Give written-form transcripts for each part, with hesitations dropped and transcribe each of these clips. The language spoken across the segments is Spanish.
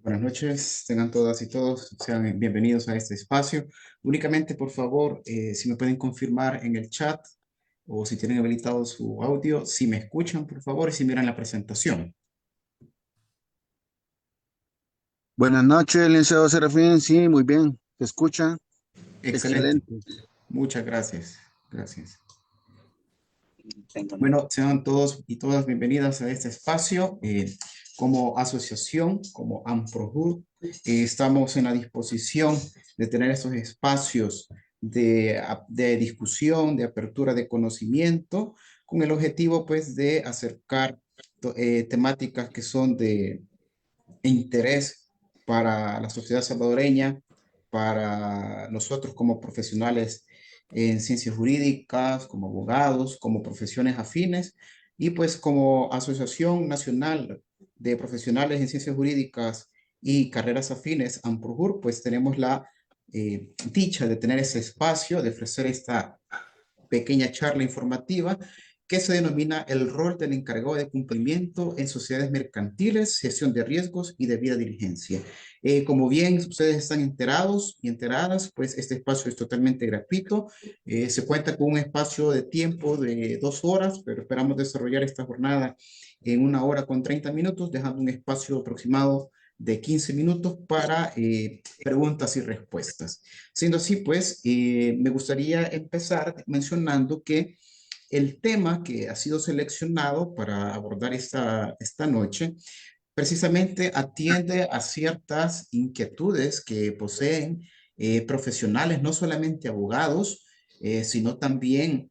Buenas noches, tengan todas y todos, sean bienvenidos a este espacio. Únicamente, por favor, si me pueden confirmar en el chat o si tienen habilitado su audio, si me escuchan, por favor, y si miran la presentación. Buenas noches, licenciado Serafín. Sí, muy bien. ¿Te escucha? Excelente, Excelente. muchas gracias. Gracias. Bueno, sean todos y todas bienvenidas a este espacio. Como asociación, como AMPROHUD, estamos en la disposición de tener estos espacios de discusión, de apertura de conocimiento, con el objetivo, pues, de acercar temáticas que son de interés para la sociedad salvadoreña, para nosotros como profesionales en ciencias jurídicas, como abogados, como profesiones afines y pues como Asociación Nacional de Profesionales en Ciencias Jurídicas y Carreras Afines, AMPROJUR, pues tenemos la dicha de tener ese espacio, de ofrecer esta pequeña charla informativa que se denomina el rol del encargado de cumplimiento en sociedades mercantiles, gestión de riesgos y debida diligencia. Como bien ustedes están enterados y enteradas, pues este espacio es totalmente gratuito. Se cuenta con un espacio de tiempo de 2 horas, pero esperamos desarrollar esta jornada en 1 hora con 30 minutos, dejando un espacio aproximado de 15 minutos para preguntas y respuestas. Siendo así, pues, me gustaría empezar mencionando que el tema que ha sido seleccionado para abordar esta noche precisamente atiende a ciertas inquietudes que poseen profesionales, no solamente abogados, sino también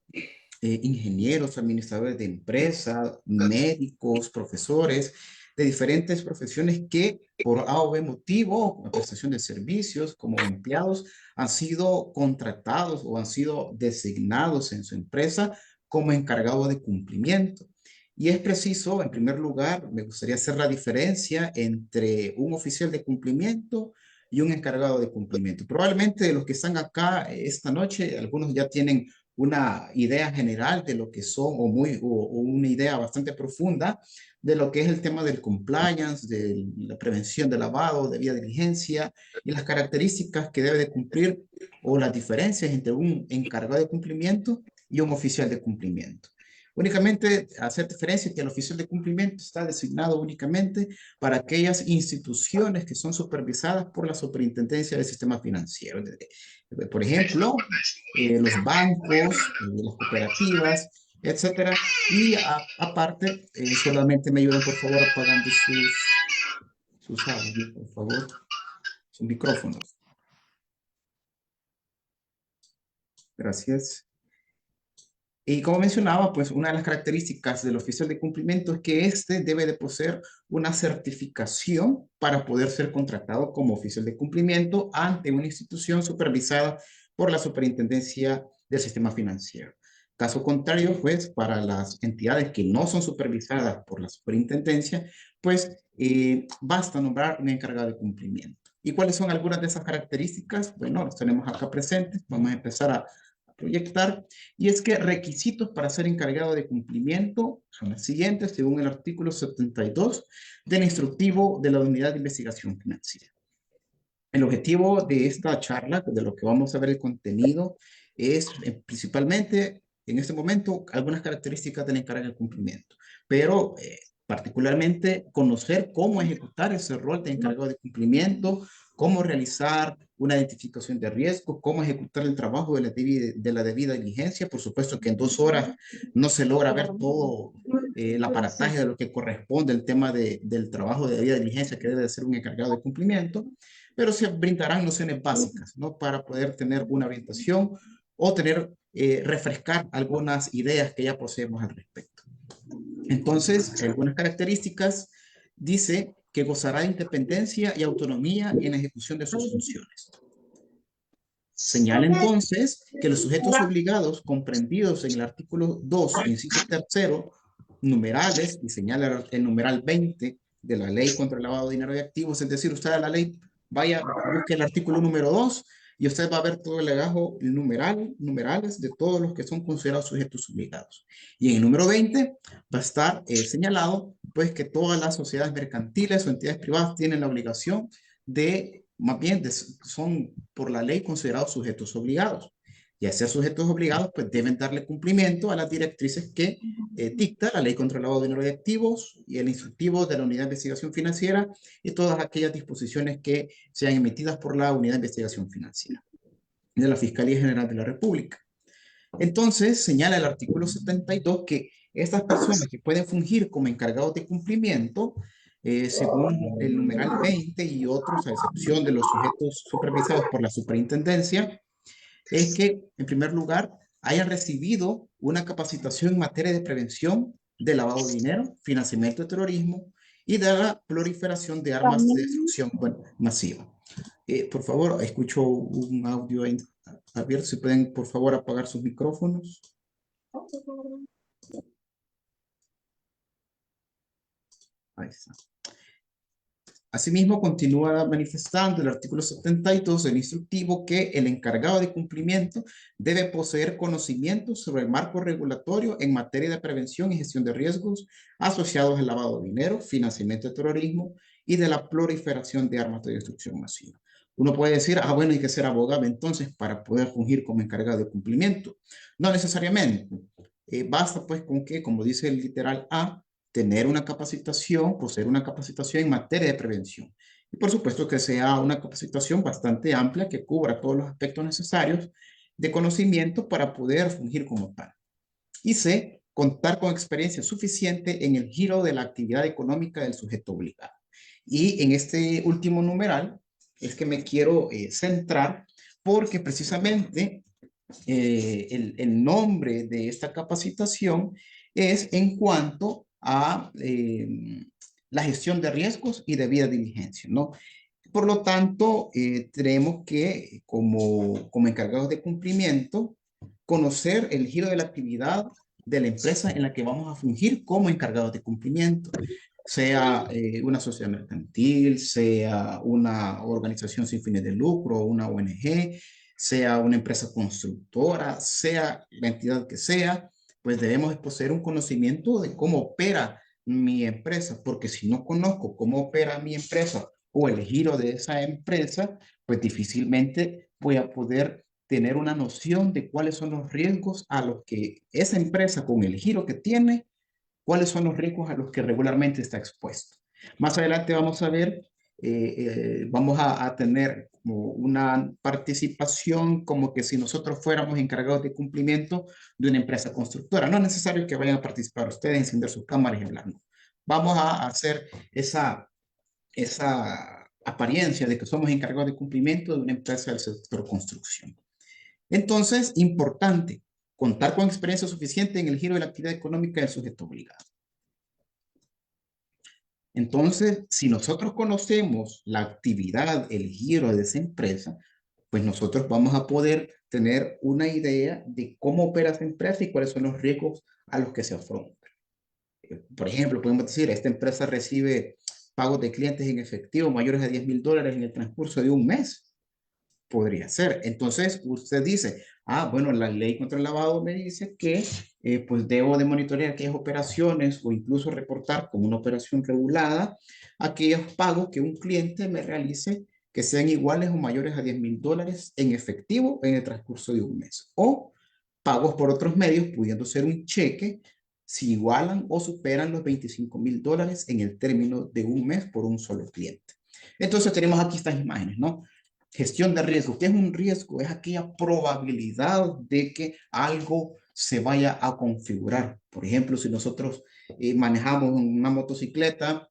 ingenieros, administradores de empresas, médicos, profesores de diferentes profesiones que por A o B motivo, la prestación de servicios como empleados, han sido contratados o han sido designados en su empresa como encargado de cumplimiento. Y es preciso, en primer lugar, me gustaría hacer la diferencia entre un oficial de cumplimiento y un encargado de cumplimiento. Probablemente de los que están acá esta noche, algunos ya tienen una idea general de lo que son o una idea bastante profunda de lo que es el tema del compliance, de la prevención de lavado, debida diligencia y las características que debe de cumplir o las diferencias entre un encargado de cumplimiento y un oficial de cumplimiento. Únicamente hacer diferencia que el oficial de cumplimiento está designado únicamente para aquellas instituciones que son supervisadas por la Superintendencia del Sistema Financiero. Por ejemplo, los bancos, las cooperativas, etcétera. Y aparte, solamente me ayudan por favor apagando sus audios, por favor, sus micrófonos. Gracias. Y como mencionaba, pues una de las características del oficial de cumplimiento es que éste debe de poseer una certificación para poder ser contratado como oficial de cumplimiento ante una institución supervisada por la Superintendencia del Sistema Financiero. Caso contrario, pues para las entidades que no son supervisadas por la superintendencia, pues basta nombrar un encargado de cumplimiento. ¿Y cuáles son algunas de esas características? Bueno, las tenemos acá presentes. Vamos a empezar a proyectar. Y es que requisitos para ser encargado de cumplimiento son los siguientes, según el artículo 72 del instructivo de la Unidad de Investigación Financiera. El objetivo de esta charla, de lo que vamos a ver el contenido, es principalmente, en este momento, algunas características del encargado de cumplimiento, pero particularmente conocer cómo ejecutar ese rol de encargado de cumplimiento, cómo realizar una identificación de riesgo, cómo ejecutar el trabajo de la debida diligencia. Por supuesto que en 2 horas no se logra ver todo el aparataje de lo que corresponde al tema del trabajo de debida diligencia que debe de ser un encargado de cumplimiento, pero se brindarán nociones básicas, ¿no? Para poder tener una orientación o tener, refrescar algunas ideas que ya poseemos al respecto. Entonces, algunas características dice que gozará de independencia y autonomía en la ejecución de sus funciones. Señala entonces que los sujetos obligados comprendidos en el artículo 2, inciso tercero, numerales, y señala el numeral 20 de la ley contra el lavado de dinero de activos, es decir, usted a la ley vaya, busque el artículo número 2 y usted va a ver todo el legajo numerales de todos los que son considerados sujetos obligados. Y en el número 20 va a estar señalado pues que todas las sociedades mercantiles o entidades privadas tienen la obligación de, más bien, son por la ley considerados sujetos obligados. Y a ser sujetos obligados, pues deben darle cumplimiento a las directrices que dicta la ley contra el lavado de dinero de activos y el instructivo de la Unidad de Investigación Financiera y todas aquellas disposiciones que sean emitidas por la Unidad de Investigación Financiera de la Fiscalía General de la República. Entonces, señala el artículo 72 que estas personas que pueden fungir como encargados de cumplimiento, según el numeral 20 y otros, a excepción de los sujetos supervisados por la superintendencia, es que, en primer lugar, hayan recibido una capacitación en materia de prevención de lavado de dinero, financiamiento de terrorismo y de la proliferación de armas de destrucción masiva. Por favor, escucho un audio abierto. Si pueden, por favor, apagar sus micrófonos. Ahí está. Asimismo, continúa manifestando el artículo 72 del instructivo que el encargado de cumplimiento debe poseer conocimientos sobre el marco regulatorio en materia de prevención y gestión de riesgos asociados al lavado de dinero, financiamiento de terrorismo y de la proliferación de armas de destrucción masiva. Uno puede decir, bueno, hay que ser abogado entonces para poder fungir como encargado de cumplimiento. No necesariamente. Basta pues con que, como dice el literal A, tener una capacitación, poseer una capacitación en materia de prevención. Y por supuesto que sea una capacitación bastante amplia que cubra todos los aspectos necesarios de conocimiento para poder fungir como tal. Y C, contar con experiencia suficiente en el giro de la actividad económica del sujeto obligado. Y en este último numeral es que me quiero centrar porque precisamente el nombre de esta capacitación es en cuanto a la gestión de riesgos y debida diligencia, ¿no? Por lo tanto, tenemos que, como encargados de cumplimiento, conocer el giro de la actividad de la empresa en la que vamos a fungir como encargados de cumplimiento, sea una sociedad mercantil, sea una organización sin fines de lucro, una ONG, sea una empresa constructora, sea la entidad que sea, pues debemos poseer un conocimiento de cómo opera mi empresa, porque si no conozco cómo opera mi empresa o el giro de esa empresa, pues difícilmente voy a poder tener una noción de cuáles son los riesgos a los que esa empresa con el giro que tiene, cuáles son los riesgos a los que regularmente está expuesto. Más adelante vamos a ver vamos a tener como una participación como que si nosotros fuéramos encargados de cumplimiento de una empresa constructora. No es necesario que vayan a participar ustedes, encender sus cámaras y hablar, no. Vamos a hacer esa apariencia de que somos encargados de cumplimiento de una empresa del sector construcción. Entonces, importante, contar con experiencia suficiente en el giro de la actividad económica del sujeto obligado. Entonces, si nosotros conocemos la actividad, el giro de esa empresa, pues nosotros vamos a poder tener una idea de cómo opera esa empresa y cuáles son los riesgos a los que se afronta. Por ejemplo, podemos decir, esta empresa recibe pagos de clientes en efectivo mayores a $10,000 en el transcurso de un mes. Podría ser. Entonces, usted dice, bueno, la ley contra el lavado me dice que pues debo de monitorear aquellas operaciones o incluso reportar como una operación regulada aquellos pagos que un cliente me realice que sean iguales o mayores a $10,000 en efectivo en el transcurso de un mes. O pagos por otros medios, pudiendo ser un cheque, si igualan o superan los $25,000 en el término de un mes por un solo cliente. Entonces tenemos aquí estas imágenes, ¿no? Gestión de riesgo. ¿Qué es un riesgo? Es aquella probabilidad de que algo se vaya a configurar. Por ejemplo, si nosotros manejamos una motocicleta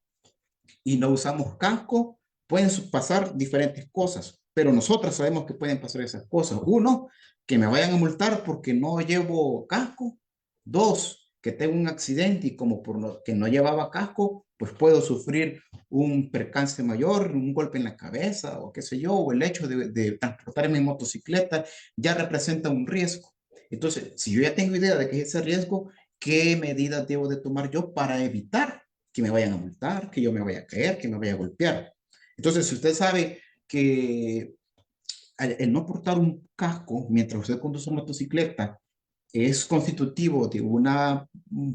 y no usamos casco, pueden pasar diferentes cosas, pero nosotros sabemos que pueden pasar esas cosas. Uno, que me vayan a multar porque no llevo casco. Dos, que tengo un accidente y como por lo que no llevaba casco, pues puedo sufrir un percance mayor, un golpe en la cabeza o qué sé yo, o el hecho de transportar mi motocicleta ya representa un riesgo. Entonces, si yo ya tengo idea de que es ese riesgo, ¿qué medidas debo de tomar yo para evitar que me vayan a multar, que yo me vaya a caer, que me vaya a golpear? Entonces, si usted sabe que el no portar un casco mientras usted conduce una motocicleta es constitutivo de una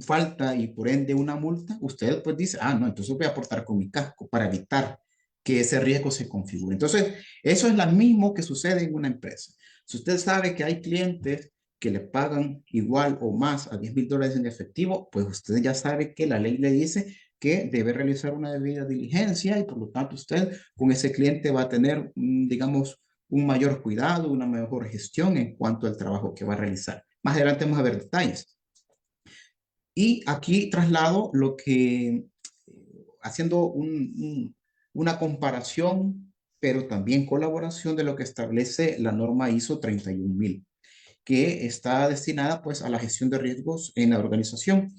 falta y por ende una multa, usted pues dice, no, entonces voy a portar con mi casco para evitar que ese riesgo se configure. Entonces, eso es lo mismo que sucede en una empresa. Si usted sabe que hay clientes que le pagan igual o más a $10,000 en efectivo, pues usted ya sabe que la ley le dice que debe realizar una debida diligencia y por lo tanto usted con ese cliente va a tener, digamos, un mayor cuidado, una mejor gestión en cuanto al trabajo que va a realizar. Más adelante vamos a ver detalles. Y aquí traslado lo que, haciendo una comparación, pero también colaboración de lo que establece la norma ISO 31000, que está destinada pues a la gestión de riesgos en la organización.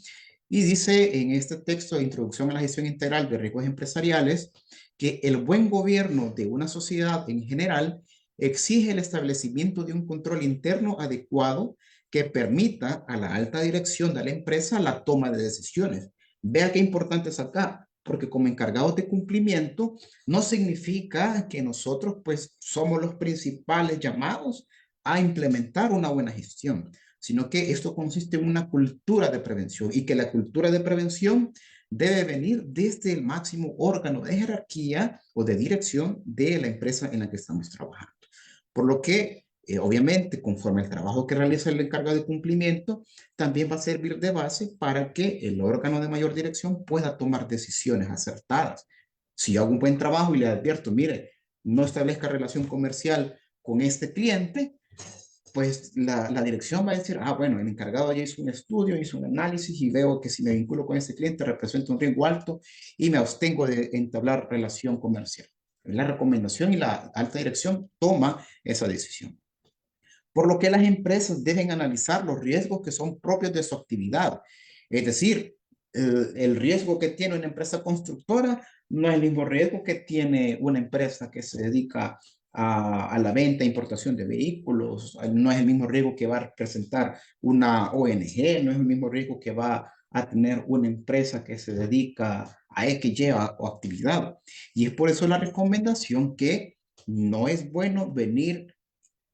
Y dice en este texto de introducción a la gestión integral de riesgos empresariales que el buen gobierno de una sociedad en general exige el establecimiento de un control interno adecuado que permita a la alta dirección de la empresa la toma de decisiones. Vea qué importante es acá, porque como encargados de cumplimiento no significa que nosotros pues somos los principales llamados a implementar una buena gestión, sino que esto consiste en una cultura de prevención y que la cultura de prevención debe venir desde el máximo órgano de jerarquía o de dirección de la empresa en la que estamos trabajando. Por lo que, obviamente, conforme al trabajo que realiza el encargado de cumplimiento, también va a servir de base para que el órgano de mayor dirección pueda tomar decisiones acertadas. Si yo hago un buen trabajo y le advierto, mire, no establezca relación comercial con este cliente, pues la dirección va a decir, bueno, el encargado ya hizo un estudio, hizo un análisis y veo que si me vinculo con este cliente representa un riesgo alto y me abstengo de entablar relación comercial. La recomendación y la alta dirección toma esa decisión. Por lo que las empresas deben analizar los riesgos que son propios de su actividad. Es decir, el riesgo que tiene una empresa constructora no es el mismo riesgo que tiene una empresa que se dedica a la venta e importación de vehículos, no es el mismo riesgo que va a presentar una ONG, no es el mismo riesgo que va a tener una empresa que se dedica a X, Y o actividad. Y es por eso la recomendación que no es bueno venir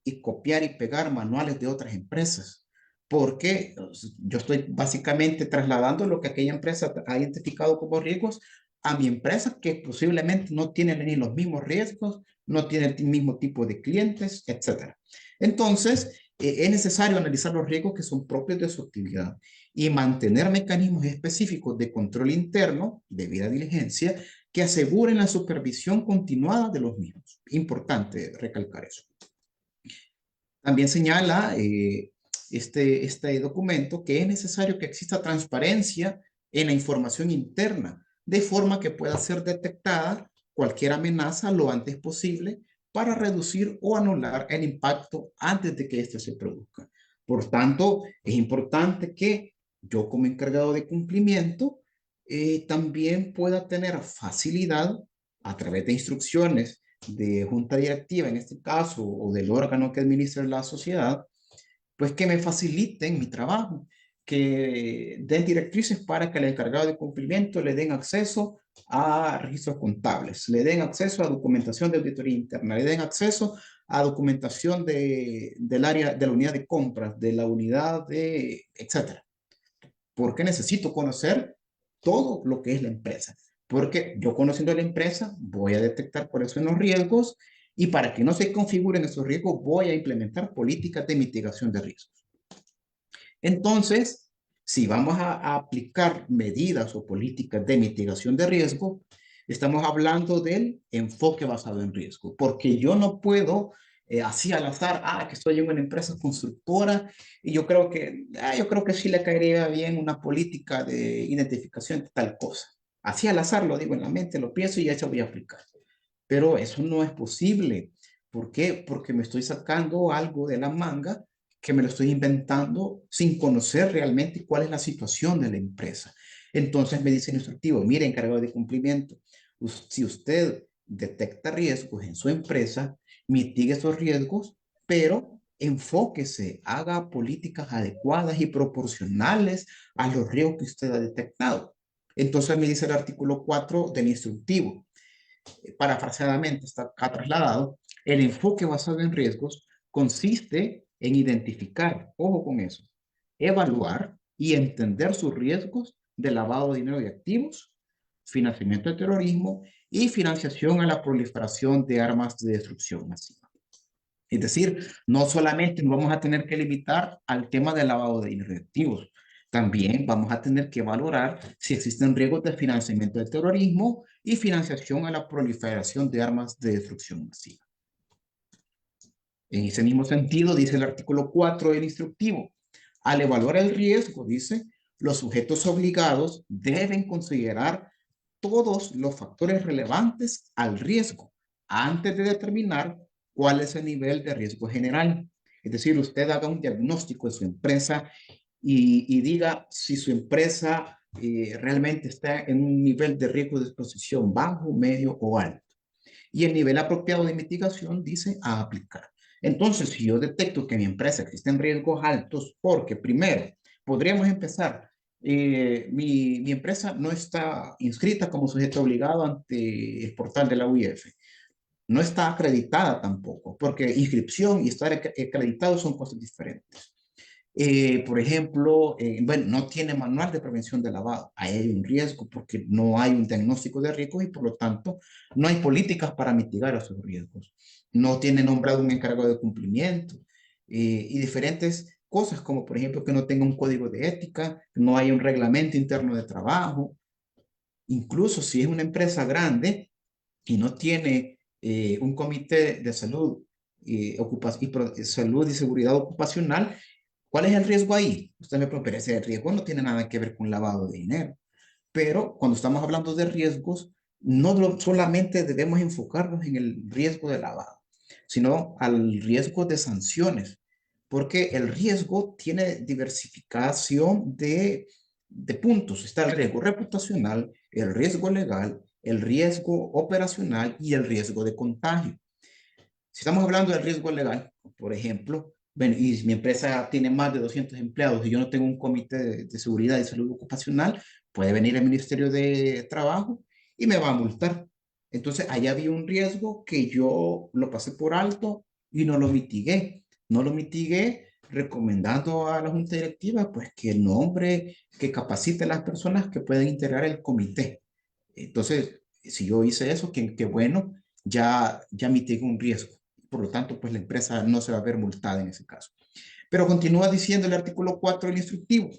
y copiar y pegar manuales de otras empresas, porque yo estoy básicamente trasladando lo que aquella empresa ha identificado como riesgos a mi empresa, que posiblemente no tiene ni los mismos riesgos, no tiene el mismo tipo de clientes, etcétera. Entonces, es necesario analizar los riesgos que son propios de su actividad y mantener mecanismos específicos de control interno, debida diligencia, que aseguren la supervisión continuada de los mismos. Importante recalcar eso. También señala este documento que es necesario que exista transparencia en la información interna, de forma que pueda ser detectada cualquier amenaza lo antes posible para reducir o anular el impacto antes de que éste se produzca. Por tanto, es importante que yo como encargado de cumplimiento también pueda tener facilidad a través de instrucciones de junta directiva, en este caso, o del órgano que administra la sociedad, pues que me faciliten mi trabajo, que den directrices para que el encargado de cumplimiento le den acceso a registros contables, le den acceso a documentación de auditoría interna, le den acceso a documentación del área, de la unidad de compras, de la unidad de, etcétera. Porque necesito conocer todo lo que es la empresa. Porque yo conociendo la empresa voy a detectar cuáles son los riesgos y para que no se configuren esos riesgos voy a implementar políticas de mitigación de riesgos. Entonces, si vamos a aplicar medidas o políticas de mitigación de riesgo, estamos hablando del enfoque basado en riesgo, porque yo no puedo así al azar, que estoy en una empresa constructora y yo creo que sí le caería bien una política de identificación de tal cosa. Así al azar lo digo en la mente, lo pienso y ya se voy a aplicar. Pero eso no es posible. ¿Por qué? Porque me estoy sacando algo de la manga que me lo estoy inventando sin conocer realmente cuál es la situación de la empresa. Entonces me dice el instructivo, mire, encargado de cumplimiento, si usted detecta riesgos en su empresa, mitigue esos riesgos, pero enfóquese, haga políticas adecuadas y proporcionales a los riesgos que usted ha detectado. Entonces me dice el artículo 4 del instructivo, parafraseadamente está acá trasladado, el enfoque basado en riesgos consiste en identificar, ojo con eso, evaluar y entender sus riesgos de lavado de dinero y activos, financiamiento de terrorismo y financiación a la proliferación de armas de destrucción masiva. Es decir, no solamente nos vamos a tener que limitar al tema del lavado de dinero y activos, también vamos a tener que valorar si existen riesgos de financiamiento del terrorismo y financiación a la proliferación de armas de destrucción masiva. En ese mismo sentido, dice el artículo 4 del instructivo, al evaluar el riesgo, dice, los sujetos obligados deben considerar todos los factores relevantes al riesgo antes de determinar cuál es el nivel de riesgo general. Es decir, usted haga un diagnóstico de su empresa y diga si su empresa realmente está en un nivel de riesgo de exposición bajo, medio o alto. Y el nivel apropiado de mitigación dice a aplicar. Entonces, si yo detecto que en mi empresa existen riesgos altos, porque primero, podríamos empezar, mi empresa no está inscrita como sujeto obligado ante el portal de la UIF. No está acreditada tampoco, porque inscripción y estar acreditado son cosas diferentes. Por ejemplo, bueno, no tiene manual de prevención de lavado. Ahí hay un riesgo porque no hay un diagnóstico de riesgos y por lo tanto no hay políticas para mitigar esos riesgos. No tiene nombrado un encargado de cumplimiento y diferentes cosas como por ejemplo que no tenga un código de ética, no hay un reglamento interno de trabajo. Incluso si es una empresa grande y no tiene un comité de salud, salud y seguridad ocupacional, ¿cuál es el riesgo ahí? Usted me pregunta, pero ese riesgo no tiene nada que ver con lavado de dinero. Pero cuando estamos hablando de riesgos, no solamente debemos enfocarnos en el riesgo de lavado, sino al riesgo de sanciones, porque el riesgo tiene diversificación de puntos. Está el riesgo reputacional, el riesgo legal, el riesgo operacional y el riesgo de contagio. Si estamos hablando del riesgo legal, por ejemplo, bueno, y mi empresa tiene más de 200 empleados y yo no tengo un comité de seguridad y salud ocupacional, puede venir el Ministerio de Trabajo y me va a multar. Entonces, allá había un riesgo que yo lo pasé por alto y no lo mitigué. No lo mitigué recomendando a la Junta Directiva pues que nombre, que capacite a las personas que pueden integrar el comité. Entonces, si yo hice eso, que bueno, ya mitigué un riesgo. Por lo tanto, pues la empresa no se va a ver multada en ese caso. Pero continúa diciendo el artículo 4 del instructivo.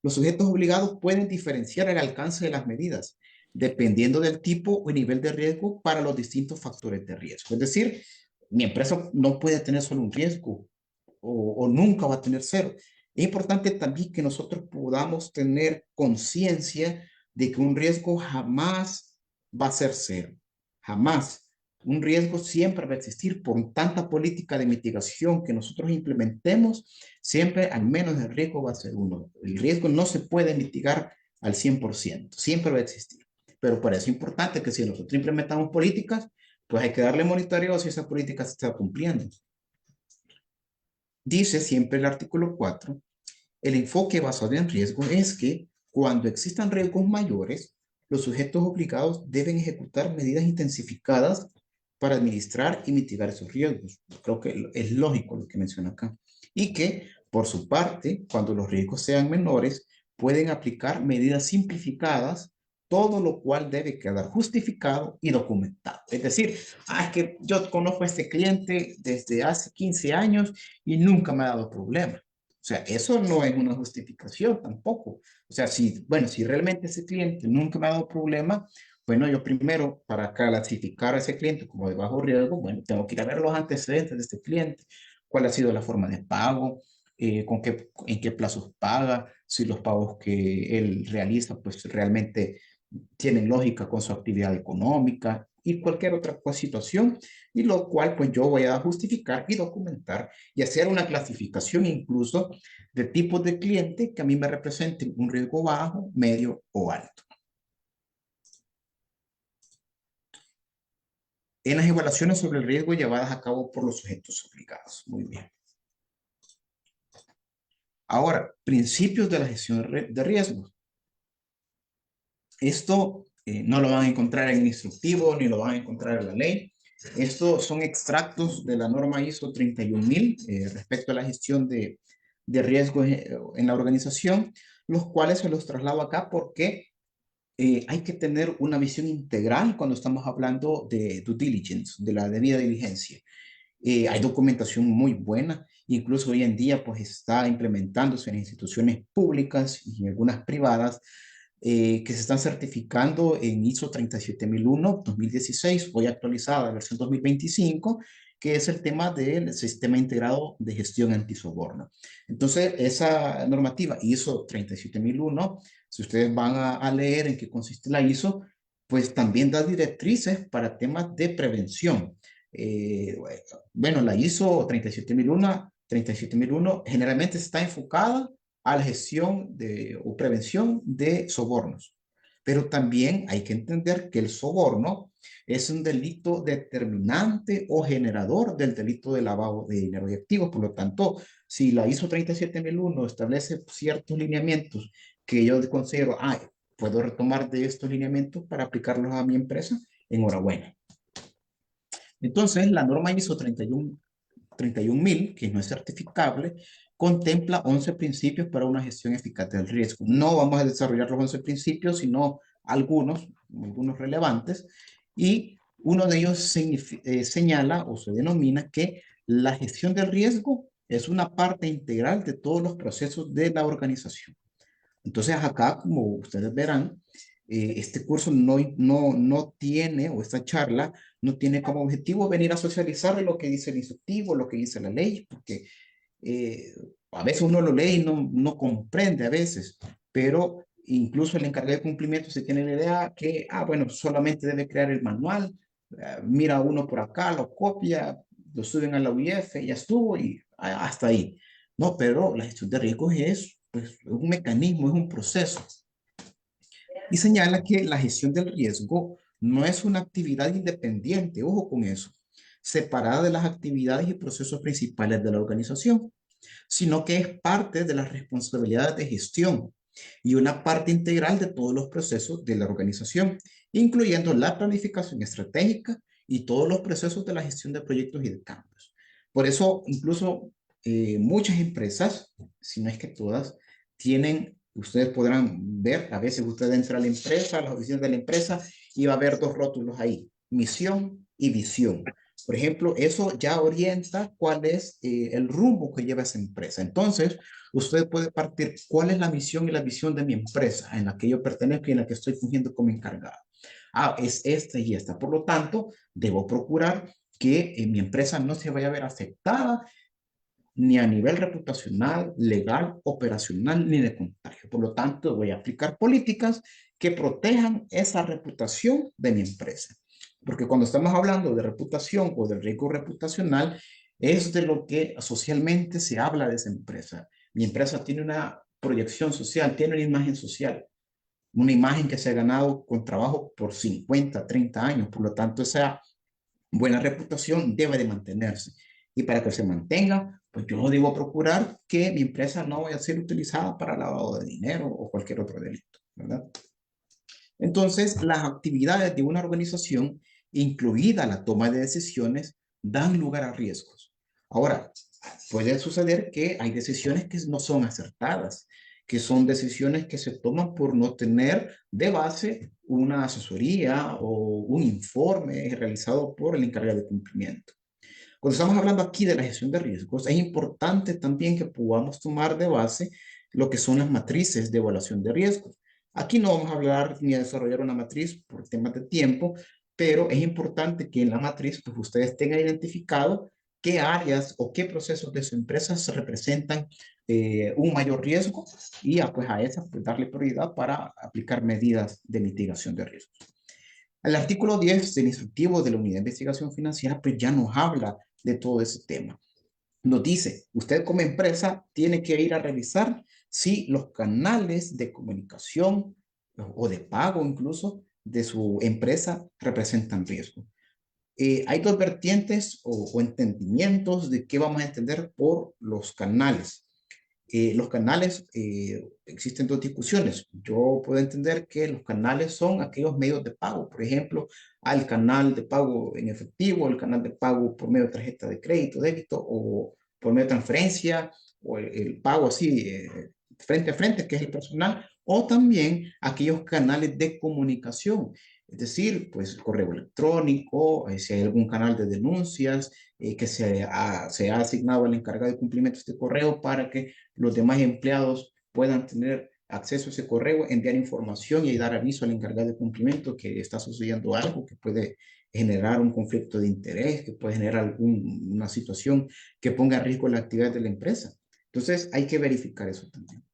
Los sujetos obligados pueden diferenciar el alcance de las medidas dependiendo del tipo o nivel de riesgo para los distintos factores de riesgo. Es decir, mi empresa no puede tener solo un riesgo o nunca va a tener cero. Es importante también que nosotros podamos tener conciencia de que un riesgo jamás va a ser cero. Jamás. Un riesgo siempre va a existir por tanta política de mitigación que nosotros implementemos, siempre al menos el riesgo va a ser uno. El riesgo no se puede mitigar al 100%, siempre va a existir. Pero para eso es importante que si nosotros implementamos políticas, pues hay que darle monitoreo si esa política se está cumpliendo. Dice siempre el artículo 4, el enfoque basado en riesgo es que cuando existan riesgos mayores, los sujetos obligados deben ejecutar medidas intensificadas para administrar y mitigar esos riesgos. Creo que es lógico lo que menciona acá. Y que, por su parte, cuando los riesgos sean menores, pueden aplicar medidas simplificadas, todo lo cual debe quedar justificado y documentado. Es decir, es que yo conozco a este cliente desde hace 15 años y nunca me ha dado problema. O sea, eso no es una justificación tampoco. O sea, si realmente ese cliente nunca me ha dado problema, bueno, yo primero, para clasificar a ese cliente como de bajo riesgo, bueno, tengo que ir a ver los antecedentes de este cliente, cuál ha sido la forma de pago, en qué plazos paga, si los pagos que él realiza, pues realmente tienen lógica con su actividad económica y cualquier otra situación, y lo cual pues yo voy a justificar y documentar y hacer una clasificación incluso de tipos de cliente que a mí me representen un riesgo bajo, medio o alto. En las evaluaciones sobre el riesgo llevadas a cabo por los sujetos obligados. Muy bien. Ahora, principios de la gestión de riesgos. Esto no lo van a encontrar en el instructivo ni lo van a encontrar en la ley. Estos son extractos de la norma ISO 31000 respecto a la gestión de riesgos en la organización, los cuales se los traslado acá porque hay que tener una visión integral cuando estamos hablando de due diligence, de la debida diligencia. Hay documentación muy buena, incluso hoy en día pues está implementándose en instituciones públicas y en algunas privadas que se están certificando en ISO 37001 2016, hoy actualizada, la versión 2025, que es el tema del sistema integrado de gestión antisoborno. Entonces, esa normativa ISO 37001, si ustedes van a leer en qué consiste la ISO, pues también da directrices para temas de prevención. Bueno, la ISO 37001 generalmente está enfocada a la gestión o prevención de sobornos. Pero también hay que entender que el soborno es un delito determinante o generador del delito de lavado de dinero y activos. Por lo tanto, si la ISO 37001 establece ciertos lineamientos que yo considero, puedo retomar de estos lineamientos para aplicarlos a mi empresa, enhorabuena. Entonces, la norma ISO 31000, que no es certificable, contempla 11 principios para una gestión eficaz del riesgo. No vamos a desarrollar los 11 principios, sino algunos relevantes, y uno de ellos señala o se denomina que la gestión del riesgo es una parte integral de todos los procesos de la organización. Entonces acá, como ustedes verán, este curso no tiene, o esta charla, no tiene como objetivo venir a socializar lo que dice el instructivo, lo que dice la ley, porque a veces uno lo lee y no comprende a veces, pero incluso el encargado de cumplimiento se tiene la idea que, bueno, solamente debe crear el manual, mira uno por acá, lo copia, lo suben a la UIF, ya estuvo y hasta ahí. No, pero la gestión de riesgos es pues, un mecanismo, es un proceso. Y señala que la gestión del riesgo no es una actividad independiente, ojo con eso, separada de las actividades y procesos principales de la organización, sino que es parte de las responsabilidades de gestión y una parte integral de todos los procesos de la organización, incluyendo la planificación estratégica y todos los procesos de la gestión de proyectos y de cambios. Por eso, incluso muchas empresas, si no es que todas, tienen, ustedes podrán ver, a veces usted entra a la empresa, a las oficinas de la empresa, y va a ver dos rótulos ahí, misión y visión. Por ejemplo, eso ya orienta cuál es el rumbo que lleva esa empresa. Entonces, usted puede partir cuál es la misión y la visión de mi empresa en la que yo pertenezco y en la que estoy fungiendo como encargado. es esta y esta. Por lo tanto, debo procurar que mi empresa no se vaya a ver afectada ni a nivel reputacional, legal, operacional, ni de contagio. Por lo tanto, voy a aplicar políticas que protejan esa reputación de mi empresa. Porque cuando estamos hablando de reputación o del riesgo reputacional, es de lo que socialmente se habla de esa empresa. Mi empresa tiene una proyección social, tiene una imagen social, una imagen que se ha ganado con trabajo por 50, 30 años. Por lo tanto, esa buena reputación debe de mantenerse. Y para que se mantenga, pues yo debo procurar que mi empresa no vaya a ser utilizada para lavado de dinero o cualquier otro delito, ¿verdad? Entonces, las actividades de una organización, incluida la toma de decisiones, dan lugar a riesgos. Ahora, puede suceder que hay decisiones que no son acertadas, que son decisiones que se toman por no tener de base una asesoría o un informe realizado por el encargado de cumplimiento. Cuando estamos hablando aquí de la gestión de riesgos, es importante también que podamos tomar de base lo que son las matrices de evaluación de riesgos. Aquí no vamos a hablar ni a desarrollar una matriz por temas de tiempo, pero es importante que en la matriz pues, ustedes tengan identificado qué áreas o qué procesos de su empresa se representan un mayor riesgo y pues, a esas pues, darle prioridad para aplicar medidas de mitigación de riesgos. El artículo 10 del instructivo de la Unidad de Investigación Financiera pues ya nos habla de todo ese tema. Nos dice, usted como empresa tiene que ir a revisar si los canales de comunicación o de pago incluso de su empresa representan riesgo. Hay dos vertientes o entendimientos de qué vamos a entender por los canales. Los canales, existen dos discusiones. Yo puedo entender que los canales son aquellos medios de pago, por ejemplo, al canal de pago en efectivo, el canal de pago por medio de tarjeta de crédito, débito o por medio de transferencia o el pago así frente a frente, que es el personal, o también aquellos canales de comunicación. Es decir, pues correo electrónico, si hay algún canal de denuncias que se ha asignado al encargado de cumplimiento de este correo para que los demás empleados puedan tener acceso a ese correo, enviar información y dar aviso al encargado de cumplimiento que está sucediendo algo que puede generar un conflicto de interés, que puede generar alguna situación que ponga en riesgo la actividad de la empresa. Entonces, hay que verificar eso también.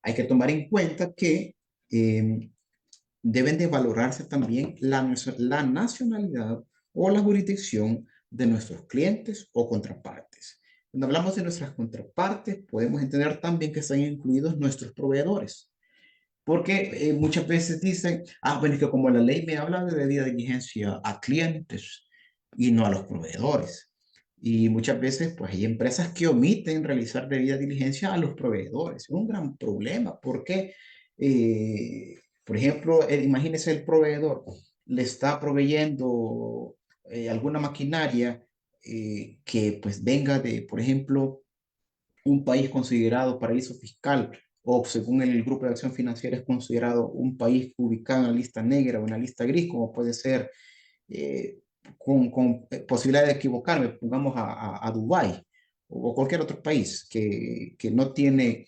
Hay que tomar en cuenta que deben de valorarse también la nacionalidad o la jurisdicción de nuestros clientes o contrapartes. Cuando hablamos de nuestras contrapartes, podemos entender también que están incluidos nuestros proveedores, porque muchas veces dicen, bueno, es que como la ley me habla de debida diligencia a clientes y no a los proveedores. Y muchas veces, pues hay empresas que omiten realizar debida diligencia a los proveedores. Es un gran problema porque, por ejemplo, imagínese el proveedor, le está proveyendo alguna maquinaria que pues venga de, por ejemplo, un país considerado paraíso fiscal o según el Grupo de Acción Financiera es considerado un país ubicado en la lista negra o en la lista gris, como puede ser eh, con posibilidad de equivocarme, pongamos a Dubái o cualquier otro país que no tiene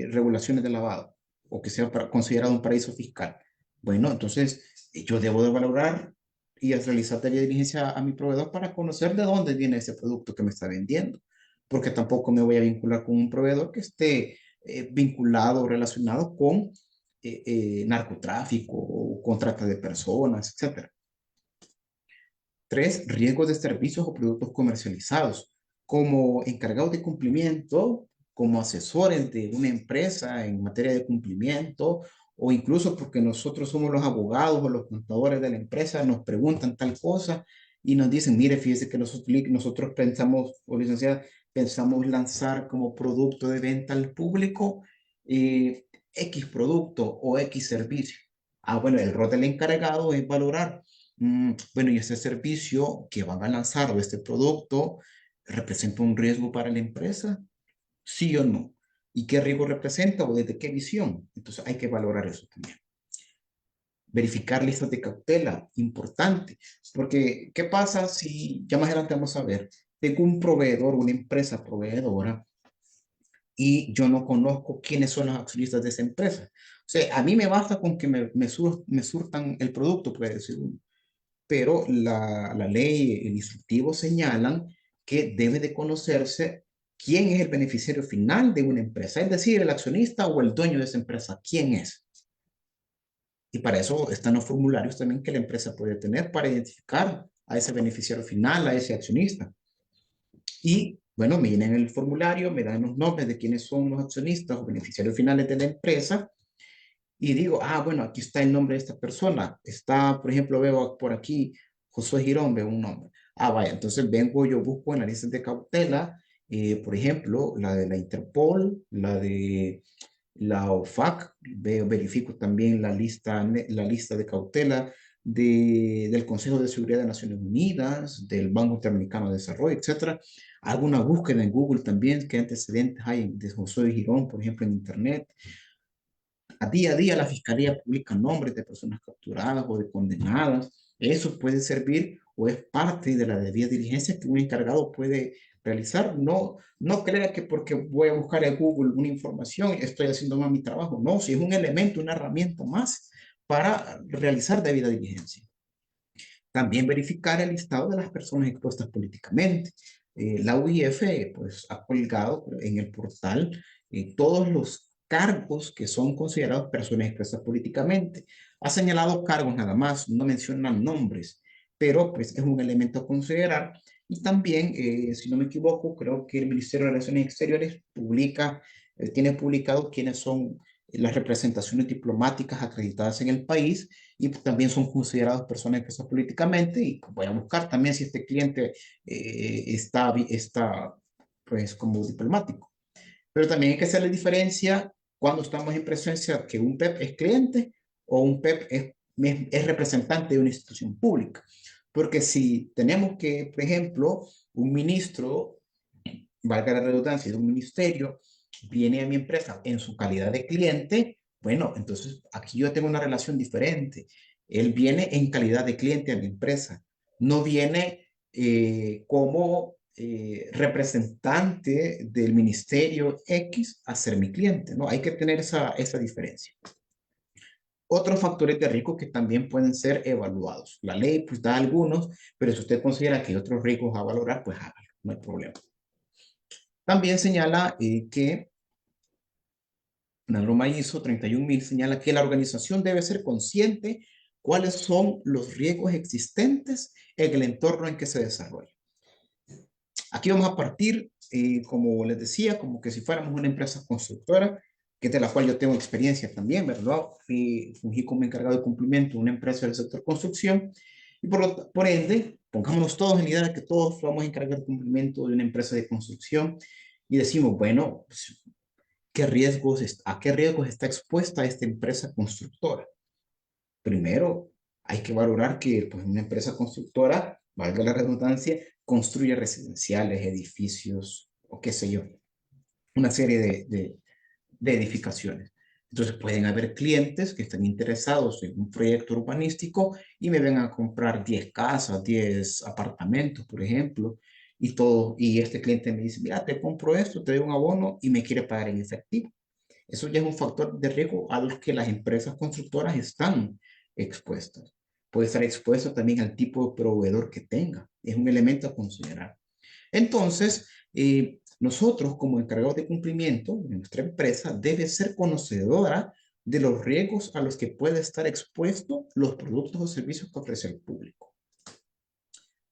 regulaciones de lavado o que sea considerado un paraíso fiscal. Bueno, entonces yo debo de valorar y realizar tarea de diligencia a mi proveedor para conocer de dónde viene ese producto que me está vendiendo, porque tampoco me voy a vincular con un proveedor que esté vinculado o relacionado con narcotráfico o con trata de personas, etcétera. 3, riesgos de servicios o productos comercializados. Como encargados de cumplimiento, como asesores de una empresa en materia de cumplimiento, o incluso porque nosotros somos los abogados o los contadores de la empresa, nos preguntan tal cosa y nos dicen, mire, fíjese que nosotros pensamos, o licenciada, pensamos lanzar como producto de venta al público X producto o X servicio. Bueno, el rol del encargado es valorar bueno, y este servicio que van a lanzar o este producto representa un riesgo para la empresa, sí o no. ¿Y qué riesgo representa o desde qué visión? Entonces hay que valorar eso también. Verificar listas de cautela, importante, porque ¿qué pasa si ya más adelante vamos a ver, tengo un proveedor, una empresa proveedora y yo no conozco quiénes son los accionistas de esa empresa. O sea, a mí me basta con que me surtan el producto, puede decir uno, pero la ley, el instructivo señalan que debe de conocerse quién es el beneficiario final de una empresa, es decir, el accionista o el dueño de esa empresa, quién es. Y para eso están los formularios también que la empresa puede tener para identificar a ese beneficiario final, a ese accionista. Y bueno, me llenan el formulario, me dan los nombres de quiénes son los accionistas o beneficiarios finales de la empresa y digo, ah, bueno, aquí está el nombre de esta persona. Está, por ejemplo, veo por aquí Josué Girón, veo un nombre. Ah, vaya, entonces vengo, yo busco en la lista de cautela, por ejemplo, la de la Interpol, la de la OFAC, veo, verifico también la lista de cautela del Consejo de Seguridad de Naciones Unidas, del Banco Interamericano de Desarrollo, etcétera. Hago una búsqueda en Google también, qué antecedentes hay de Josué Girón, por ejemplo, en Internet. A día la Fiscalía publica nombres de personas capturadas o de condenadas. Eso puede servir o es parte de la debida diligencia que un encargado puede realizar. No, no crea que porque voy a buscar en Google una información estoy haciendo mal mi trabajo. No, si es un elemento, una herramienta más para realizar debida diligencia. También verificar el listado de las personas expuestas políticamente. La UIF pues, ha colgado en el portal todos los cargos que son considerados personas expuestas políticamente. Ha señalado cargos nada más, no menciona nombres, pero pues es un elemento a considerar. Y también, si no me equivoco, creo que el Ministerio de Relaciones Exteriores tiene publicado quiénes son las representaciones diplomáticas acreditadas en el país y también son considerados personas expresas políticamente y voy a buscar también si este cliente está pues como diplomático. Pero también hay que hacerle diferencia cuando estamos en presencia que un PEP es cliente o un PEP es representante de una institución pública. Porque si tenemos que, por ejemplo, un ministro, valga la redundancia, de un ministerio, viene a mi empresa en su calidad de cliente, bueno, entonces aquí yo tengo una relación diferente. Él viene en calidad de cliente a mi empresa, no viene como representante del ministerio X a ser mi cliente, ¿no? Hay que tener esa diferencia. Otros factores de riesgo que también pueden ser evaluados. La ley pues da algunos, pero si usted considera que hay otros riesgos a valorar, pues hágalo, no hay problema. También señala que la norma ISO 31000 señala que la organización debe ser consciente cuáles son los riesgos existentes en el entorno en que se desarrolla. Aquí vamos a partir, como les decía, como que si fuéramos una empresa constructora, que es de la cual yo tengo experiencia también, ¿verdad? Fungí como encargado de cumplimiento de una empresa del sector construcción y por ende, pongámonos todos en la idea de que todos vamos a encargar de cumplimiento de una empresa de construcción y decimos, bueno, pues, a qué riesgos está expuesta esta empresa constructora. Primero, hay que valorar que pues, una empresa constructora, valga la redundancia, construye residenciales, edificios o qué sé yo, una serie de edificaciones. Entonces pueden haber clientes que estén interesados en un proyecto urbanístico y me vengan a comprar 10 casas, 10 apartamentos, por ejemplo, y este cliente me dice, mira, te compro esto, te doy un abono y me quiere pagar en efectivo. Eso ya es un factor de riesgo al que las empresas constructoras están expuestas. Puede estar expuesto también al tipo de proveedor que tenga. Es un elemento a considerar. Entonces, nosotros como encargados de cumplimiento de nuestra empresa debe ser conocedora de los riesgos a los que puede estar expuesto los productos o servicios que ofrece el público.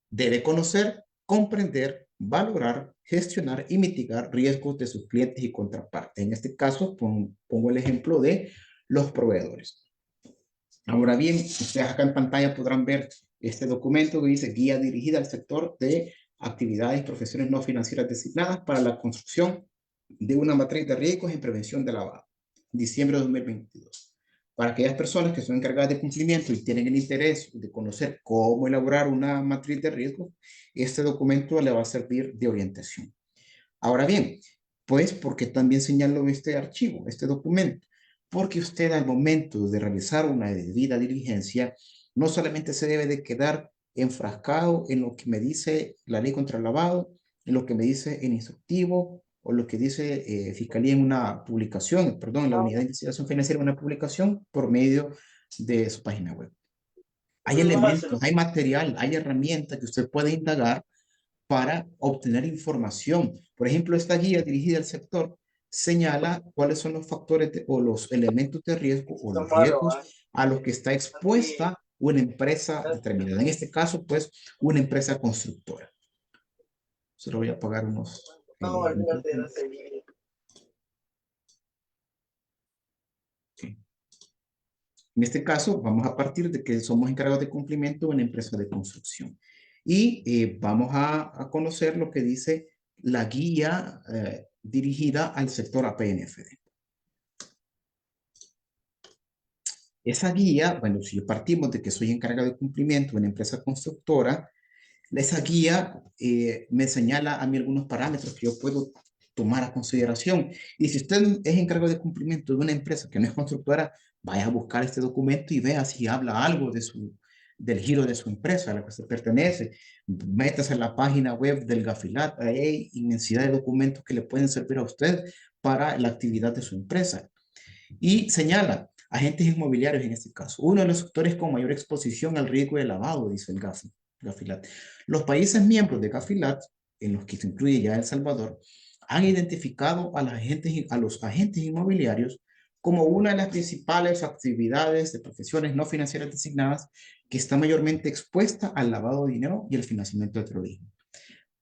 Debe conocer, comprender, valorar, gestionar y mitigar riesgos de sus clientes y contrapartes. En este caso, pongo el ejemplo de los proveedores. Ahora bien, ustedes acá en pantalla podrán ver este documento que dice Guía dirigida al sector de actividades y profesiones no financieras designadas para la construcción de una matriz de riesgos en prevención de lavado, diciembre de 2022. Para aquellas personas que son encargadas de cumplimiento y tienen el interés de conocer cómo elaborar una matriz de riesgos, este documento le va a servir de orientación. Ahora bien, pues, ¿por qué también señalo este archivo, este documento? Porque usted al momento de realizar una debida diligencia, no solamente se debe de quedar enfrascado en lo que me dice la ley contra el lavado, en lo que me dice el instructivo o lo que dice Fiscalía en una publicación, perdón, la Unidad de Investigación Financiera en una publicación por medio de su página web. Hay elementos, hay material, hay herramientas que usted puede indagar para obtener información. Por ejemplo, esta guía dirigida al sector señala cuáles son los factores o los elementos de riesgo o los riesgos a los que está expuesta una empresa determinada. En este caso, pues, una empresa constructora. Solo voy a apagar unos... okay. En este caso, vamos a partir de que somos encargados de cumplimiento de una empresa de construcción. Y vamos a conocer lo que dice la guía dirigida al sector APNFD. Esa guía, bueno, si partimos de que soy encargado de cumplimiento de una empresa constructora, esa guía me señala a mí algunos parámetros que yo puedo tomar a consideración. Y si usted es encargado de cumplimiento de una empresa que no es constructora, vaya a buscar este documento y vea si habla algo del giro de su empresa a la que usted pertenece. Métase a la página web del Gafilat. Hay inmensidad de documentos que le pueden servir a usted para la actividad de su empresa. Y señala agentes inmobiliarios en este caso, uno de los sectores con mayor exposición al riesgo de lavado, dice el Gafilat. Los países miembros de Gafilat, en los que se incluye ya El Salvador, han identificado a los agentes inmobiliarios como una de las principales actividades de profesiones no financieras designadas que está mayormente expuesta al lavado de dinero y el financiamiento del terrorismo.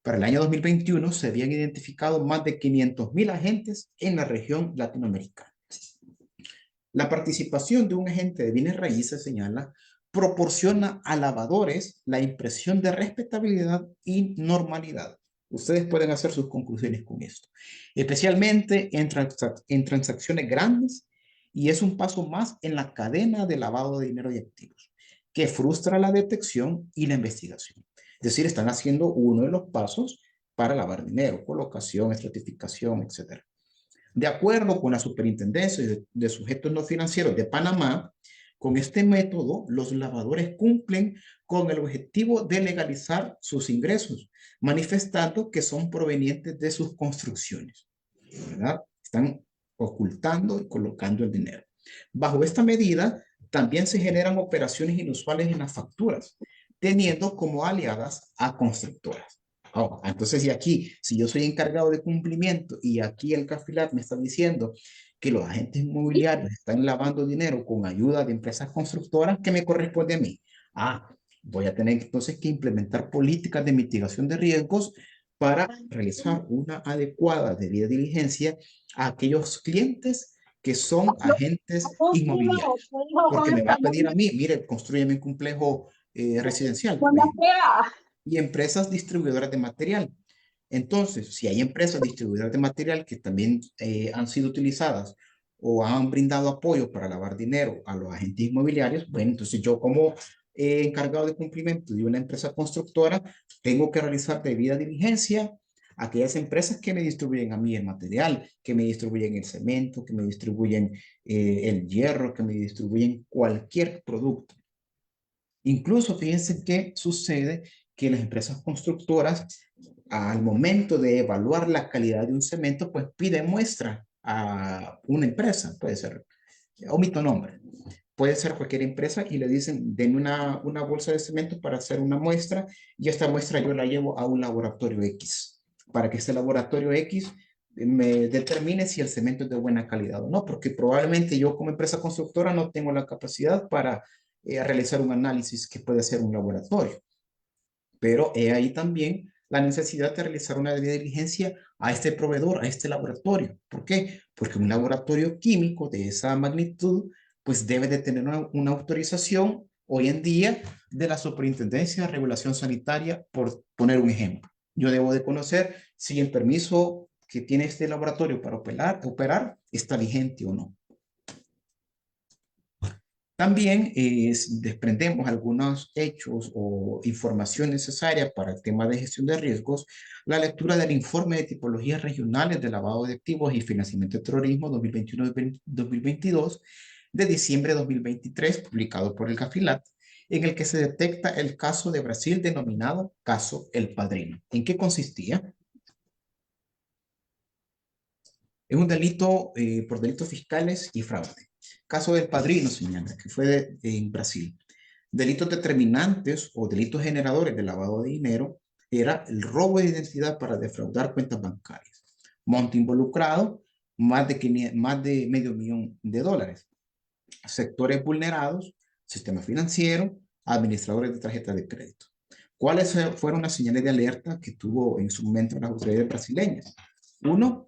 Para el año 2021 se habían identificado más de 500,000 agentes en la región latinoamericana. La participación de un agente de bienes raíces, señala, proporciona a lavadores la impresión de respetabilidad y normalidad. Ustedes pueden hacer sus conclusiones con esto, especialmente en transacciones grandes, y es un paso más en la cadena de lavado de dinero y activos, que frustra la detección y la investigación. Es decir, están haciendo uno de los pasos para lavar dinero, colocación, estratificación, etc. De acuerdo con la Superintendencia de Sujetos No Financieros de Panamá, con este método, los lavadores cumplen con el objetivo de legalizar sus ingresos, manifestando que son provenientes de sus construcciones, ¿verdad? Están ocultando y colocando el dinero. Bajo esta medida, también se generan operaciones inusuales en las facturas, teniendo como aliadas a constructoras. Oh, entonces, y aquí, si yo soy encargado de cumplimiento y aquí el CAFILAT me está diciendo que los agentes inmobiliarios están lavando dinero con ayuda de empresas constructoras, ¿qué me corresponde a mí? Voy a tener entonces que implementar políticas de mitigación de riesgos para realizar una adecuada debida diligencia a aquellos clientes que son agentes inmobiliarios. Porque me va a pedir a mí, mire, construyeme un complejo residencial, por ejemplo, y empresas distribuidoras de material. Entonces, si hay empresas distribuidoras de material que también han sido utilizadas o han brindado apoyo para lavar dinero a los agentes inmobiliarios, bueno, entonces yo como encargado de cumplimiento de una empresa constructora, tengo que realizar debida diligencia a aquellas empresas que me distribuyen a mí el material, que me distribuyen el cemento, que me distribuyen el hierro, que me distribuyen cualquier producto. Incluso fíjense que sucede que las empresas constructoras, al momento de evaluar la calidad de un cemento, pues pide muestra a una empresa, puede ser, omito nombre, puede ser cualquier empresa y le dicen, den una bolsa de cemento para hacer una muestra y esta muestra yo la llevo a un laboratorio X, para que este laboratorio X me determine si el cemento es de buena calidad o no, porque probablemente yo como empresa constructora no tengo la capacidad para realizar un análisis que puede ser un laboratorio. Pero he ahí también la necesidad de realizar una debida diligencia a este proveedor, a este laboratorio. ¿Por qué? Porque un laboratorio químico de esa magnitud, pues debe de tener una autorización hoy en día de la Superintendencia de Regulación Sanitaria, por poner un ejemplo. Yo debo de conocer si el permiso que tiene este laboratorio para operar está vigente o no. También desprendemos algunos hechos o información necesaria para el tema de gestión de riesgos, la lectura del informe de tipologías regionales de lavado de activos y financiamiento de terrorismo 2021-2022 de diciembre de 2023, publicado por el CAFILAT, en el que se detecta el caso de Brasil denominado caso El Padrino. ¿En qué consistía? Es un delito por delitos fiscales y fraude. Caso del Padrino señala que fue en Brasil. Delitos determinantes o delitos generadores de lavado de dinero era el robo de identidad para defraudar cuentas bancarias. Monto involucrado, más de $500,000. Sectores vulnerados, sistema financiero, administradores de tarjetas de crédito. ¿Cuáles fueron las señales de alerta que tuvo en su momento las autoridades brasileñas? Uno,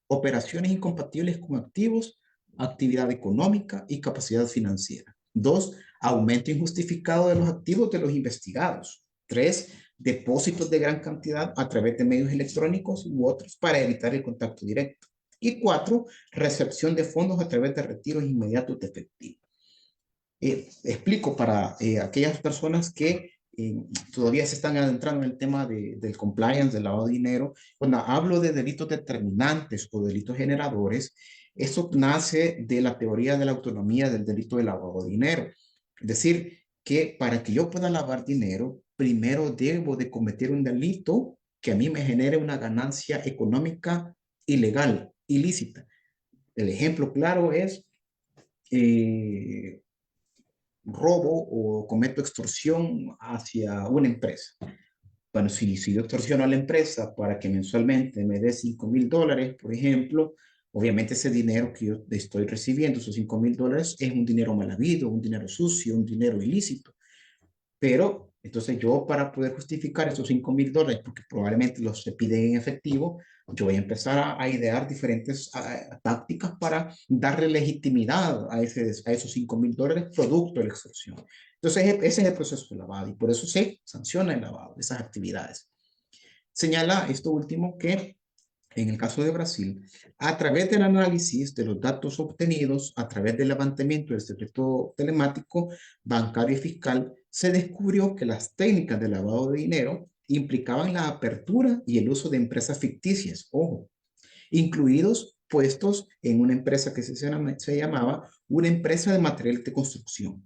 operaciones incompatibles con activos, actividad económica y capacidad financiera. Dos, aumento injustificado de los activos de los investigados. Tres, depósitos de gran cantidad a través de medios electrónicos u otros para evitar el contacto directo. Y cuatro, recepción de fondos a través de retiros inmediatos de efectivo. Explico para aquellas personas que todavía se están adentrando en el tema del compliance, del lavado de dinero. Cuando hablo de delitos determinantes o delitos generadores, eso nace de la teoría de la autonomía del delito de lavado de dinero. Es decir, que para que yo pueda lavar dinero, primero debo de cometer un delito que a mí me genere una ganancia económica ilegal, ilícita. El ejemplo claro es robo o cometo extorsión hacia una empresa. Bueno, si yo extorsiono a la empresa para que mensualmente me dé $5,000, por ejemplo, obviamente ese dinero que yo estoy recibiendo, esos $5,000, es un dinero mal habido, un dinero sucio, un dinero ilícito. Pero entonces yo para poder justificar esos $5,000, porque probablemente los se piden en efectivo, yo voy a empezar a idear diferentes tácticas para darle legitimidad a esos $5,000 producto de la extorsión. Entonces ese es el proceso de lavado y por eso se sanciona el lavado, esas actividades. Señala esto último que en el caso de Brasil, a través del análisis de los datos obtenidos, a través del levantamiento del secreto telemático, bancario y fiscal, se descubrió que las técnicas de lavado de dinero implicaban la apertura y el uso de empresas ficticias, ojo, incluidos puestos en una empresa que se llamaba una empresa de material de construcción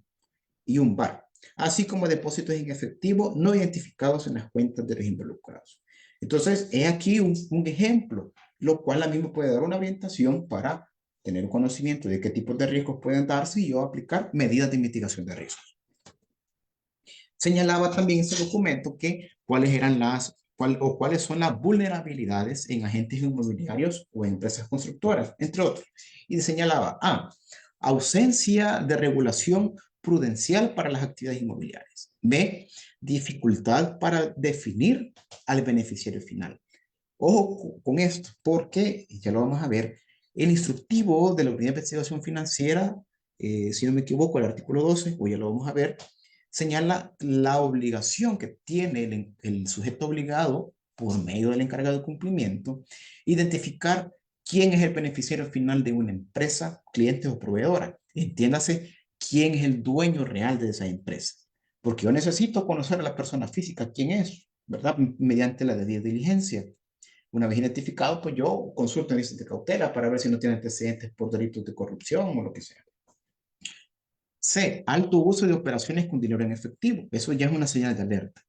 y un bar, así como depósitos en efectivo no identificados en las cuentas de los involucrados. Entonces, he aquí un ejemplo, lo cual a mí me puede dar una orientación para tener un conocimiento de qué tipos de riesgos pueden darse y yo aplicar medidas de mitigación de riesgos. Señalaba también ese documento que cuáles son las vulnerabilidades en agentes inmobiliarios o empresas constructoras, entre otros. Y señalaba, ausencia de regulación prudencial para las actividades inmobiliarias. B, dificultad para definir al beneficiario final. Ojo con esto, porque ya lo vamos a ver, el instructivo de la Unidad de Investigación Financiera, si no me equivoco, el artículo 12, o ya lo vamos a ver, señala la obligación que tiene el sujeto obligado por medio del encargado de cumplimiento, identificar quién es el beneficiario final de una empresa, cliente o proveedora. Entiéndase, quién es el dueño real de esa empresa. Porque yo necesito conocer a la persona física, quién es, ¿verdad? Mediante la debida diligencia. Una vez identificado, pues yo consulto en de cautela para ver si no tiene antecedentes por delitos de corrupción o lo que sea. C, alto uso de operaciones con dinero en efectivo. Eso ya es una señal de alerta.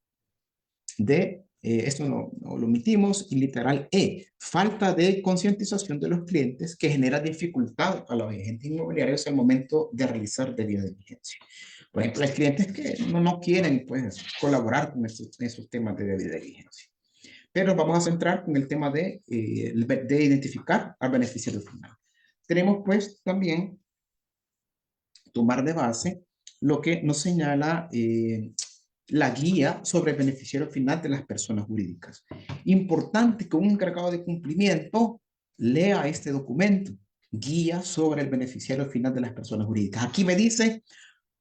D, esto no lo omitimos. Y literal E, falta de concientización de los clientes que genera dificultad a los agentes inmobiliarios al momento de realizar debida diligencia. Por ejemplo, hay clientes que no quieren pues, colaborar con esos temas de debida diligencia. Pero vamos a centrar con el tema de identificar al beneficiario final. Tenemos pues también tomar de base lo que nos señala la guía sobre el beneficiario final de las personas jurídicas. Importante que un encargado de cumplimiento lea este documento, guía sobre el beneficiario final de las personas jurídicas. Aquí me dice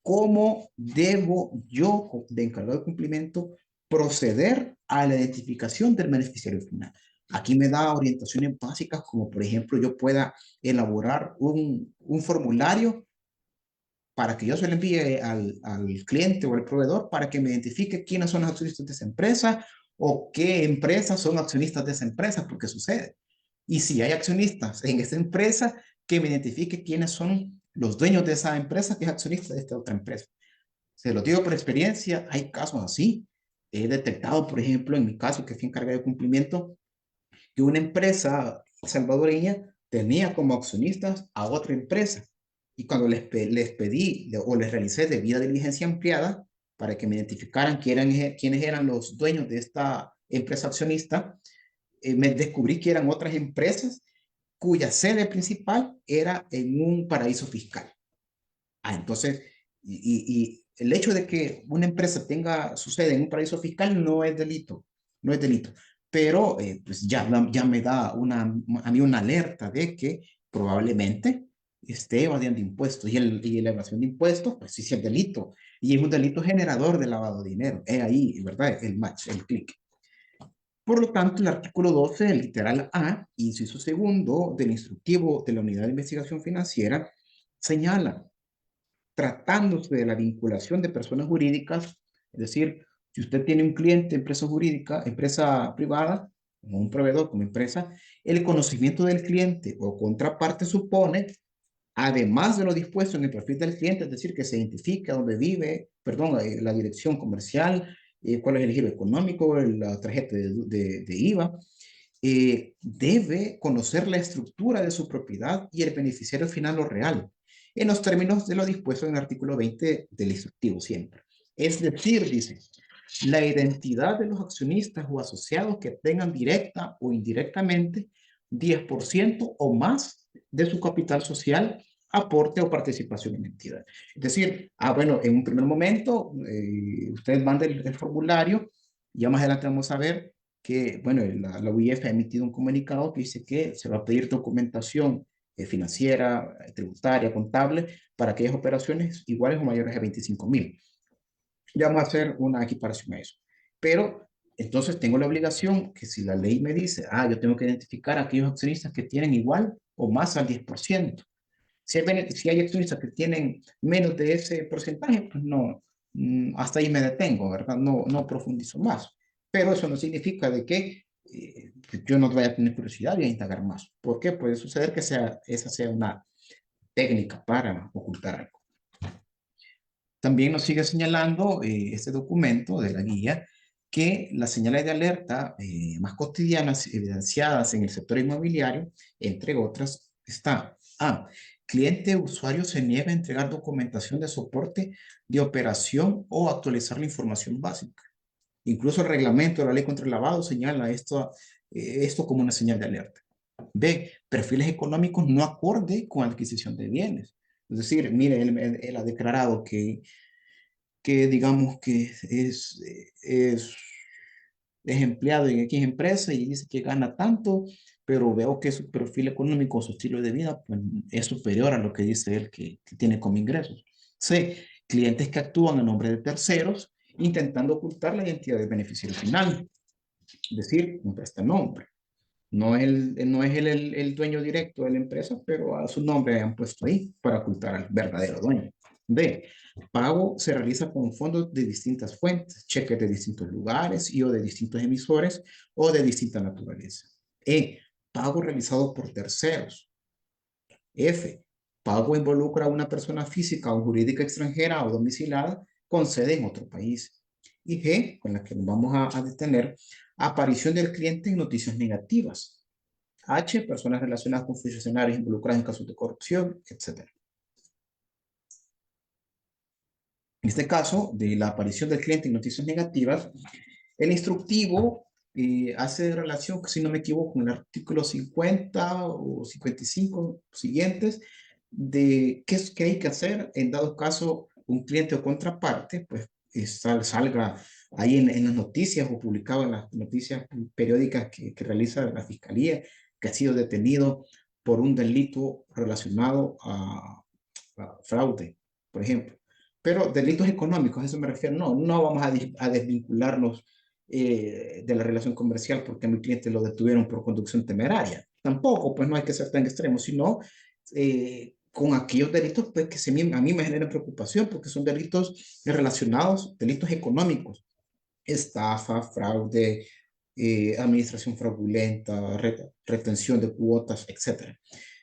cómo debo yo, de encargado de cumplimiento, proceder a la identificación del beneficiario final. Aquí me da orientaciones básicas como, por ejemplo, yo pueda elaborar un formulario para que yo se lo envíe al cliente o al proveedor para que me identifique quiénes son los accionistas de esa empresa o qué empresas son accionistas de esa empresa, porque sucede. Y si hay accionistas en esa empresa, que me identifique quiénes son los dueños de esa empresa que es accionista de esta otra empresa. Se lo digo por experiencia, hay casos así. He detectado, por ejemplo, en mi caso, que fui encargado de cumplimiento, que una empresa salvadoreña tenía como accionistas a otra empresa. Y cuando les pedí o les realicé debida diligencia ampliada para que me identificaran quiénes eran los dueños de esta empresa accionista, me descubrí que eran otras empresas cuya sede principal era en un paraíso fiscal. Entonces, y el hecho de que una empresa tenga su sede en un paraíso fiscal no es delito, no es delito. Pero pues ya me da a mí una alerta de que probablemente esté evadiendo impuestos. Y la evasión de impuestos, pues sí, sí es delito. Y es un delito generador de lavado de dinero. Es ahí, ¿verdad? El match, el clic. Por lo tanto, el artículo 12 del literal A, inciso segundo del instructivo de la Unidad de Investigación Financiera, señala, tratándose de la vinculación de personas jurídicas, es decir, si usted tiene un cliente, empresa jurídica, empresa privada, como un proveedor, como empresa, el conocimiento del cliente o contraparte supone, además de lo dispuesto en el perfil del cliente, es decir, que se identifica dónde vive, perdón, la dirección comercial, cuál es el giro económico, la tarjeta de IVA, debe conocer la estructura de su propiedad y el beneficiario final o real, en los términos de lo dispuesto en el artículo 20 del instructivo siempre. Es decir, dice, la identidad de los accionistas o asociados que tengan directa o indirectamente 10% o más de su capital social, aporte o participación en entidad. Es decir, bueno, en un primer momento, ustedes mandan el formulario, ya más adelante vamos a ver que, bueno, la UIF ha emitido un comunicado que dice que se va a pedir documentación financiera, tributaria, contable, para aquellas operaciones iguales o mayores a 25,000. Ya vamos a hacer una equiparación a eso. Pero entonces tengo la obligación que si la ley me dice, yo tengo que identificar a aquellos accionistas que tienen igual o más al 10%. Si hay accionistas que tienen menos de ese porcentaje, pues no, hasta ahí me detengo, ¿verdad? No profundizo más. Pero eso no significa de que yo no vaya a tener curiosidad y a indagar más. ¿Por qué? Puede suceder que esa sea una técnica para ocultar algo. También nos sigue señalando este documento de la guía que las señales de alerta más cotidianas evidenciadas en el sector inmobiliario, entre otras, está cliente o usuario se niega a entregar documentación de soporte de operación o actualizar la información básica. Incluso el reglamento de la ley contra el lavado señala esto como una señal de alerta. B, perfiles económicos no acorde con adquisición de bienes. Es decir, mire, él ha declarado que digamos que es empleado en X empresa y dice que gana tanto, pero veo que su perfil económico, su estilo de vida, pues, es superior a lo que dice él que tiene como ingresos. C, clientes que actúan en nombre de terceros, intentando ocultar la identidad del beneficiario final. Es decir, un prestanombre. No es el dueño directo de la empresa, pero a su nombre han puesto ahí para ocultar al verdadero dueño. D. Pago se realiza con fondos de distintas fuentes, cheques de distintos lugares y o de distintos emisores o de distinta naturaleza. E. Pago realizado por terceros. F. Pago involucra a una persona física o jurídica extranjera o domiciliada con sede en otro país. Y G, con la que nos vamos a detener, aparición del cliente en noticias negativas. H, personas relacionadas con funcionarios involucrados en casos de corrupción, etc. En este caso, de la aparición del cliente en noticias negativas, el instructivo hace relación, si no me equivoco, con el artículo 50 o 55 siguientes, de qué hay que hacer en dado caso un cliente o contraparte, pues salga ahí en las noticias o publicado en las noticias periódicas que realiza la Fiscalía, que ha sido detenido por un delito relacionado a fraude, por ejemplo. Pero delitos económicos, a eso me refiero, no vamos a desvincularnos de la relación comercial porque a mi cliente lo detuvieron por conducción temeraria. Tampoco, pues no hay que ser tan extremo, sino con aquellos delitos pues, a mí me generan preocupación porque son delitos relacionados, delitos económicos, estafa, fraude, administración fraudulenta, retención de cuotas, etcétera.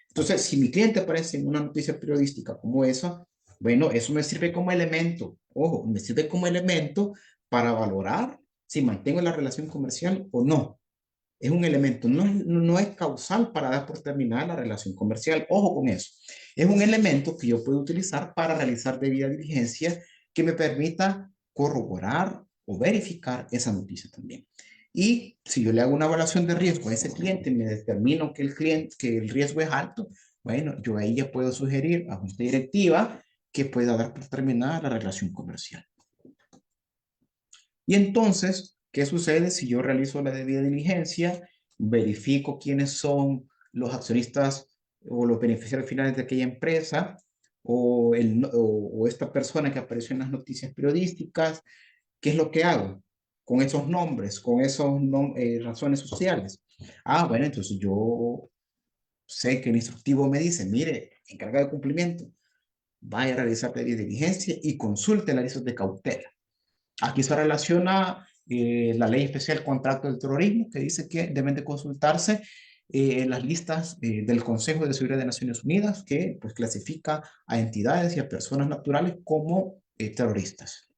Entonces, si mi cliente aparece en una noticia periodística como esa, bueno, eso me sirve como elemento, ojo, me sirve como elemento para valorar si mantengo la relación comercial o no. Es un elemento, no es causal para dar por terminada la relación comercial. Ojo con eso. Es un elemento que yo puedo utilizar para realizar debida diligencia que me permita corroborar o verificar esa noticia también. Y si yo le hago una evaluación de riesgo a ese cliente y me determino que el riesgo es alto, bueno, yo ahí ya puedo sugerir a junta directiva que pueda dar por terminada la relación comercial. Y entonces, ¿qué sucede si yo realizo la debida diligencia, verifico quiénes son los accionistas o los beneficiarios finales de aquella empresa o esta persona que apareció en las noticias periodísticas? ¿Qué es lo que hago con esos nombres, con esas razones sociales? Ah, bueno, entonces yo sé que el instructivo me dice, mire, encargado de cumplimiento, vaya a realizar la debida diligencia y consulte la lista de cautela. Aquí se relaciona la ley especial contra el terrorismo, que dice que deben de consultarse las listas del Consejo de Seguridad de Naciones Unidas, que pues clasifica a entidades y a personas naturales como terroristas.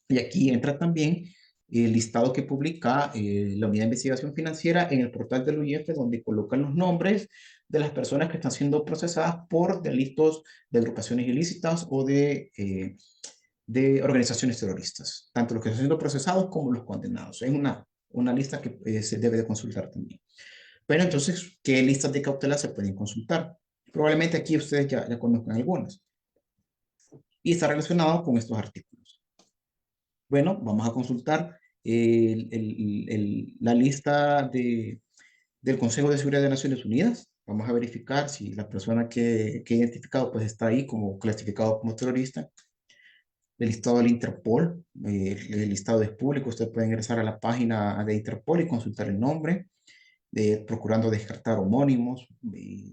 Y aquí entra también el listado que publica la Unidad de Investigación Financiera en el portal del UIF, donde colocan los nombres de las personas que están siendo procesadas por delitos de agrupaciones ilícitas o de organizaciones terroristas, tanto los que están siendo procesados como los condenados. Es una lista que se debe de consultar también. Pero entonces, ¿qué listas de cautela se pueden consultar? Probablemente aquí ustedes ya conozcan algunas. Y está relacionado con estos artículos. Bueno, vamos a consultar la lista del Consejo de Seguridad de Naciones Unidas. Vamos a verificar si la persona que he identificado pues está ahí como clasificado como terrorista. El listado del Interpol, el listado es público, usted puede ingresar a la página de Interpol y consultar el nombre, procurando descartar homónimos,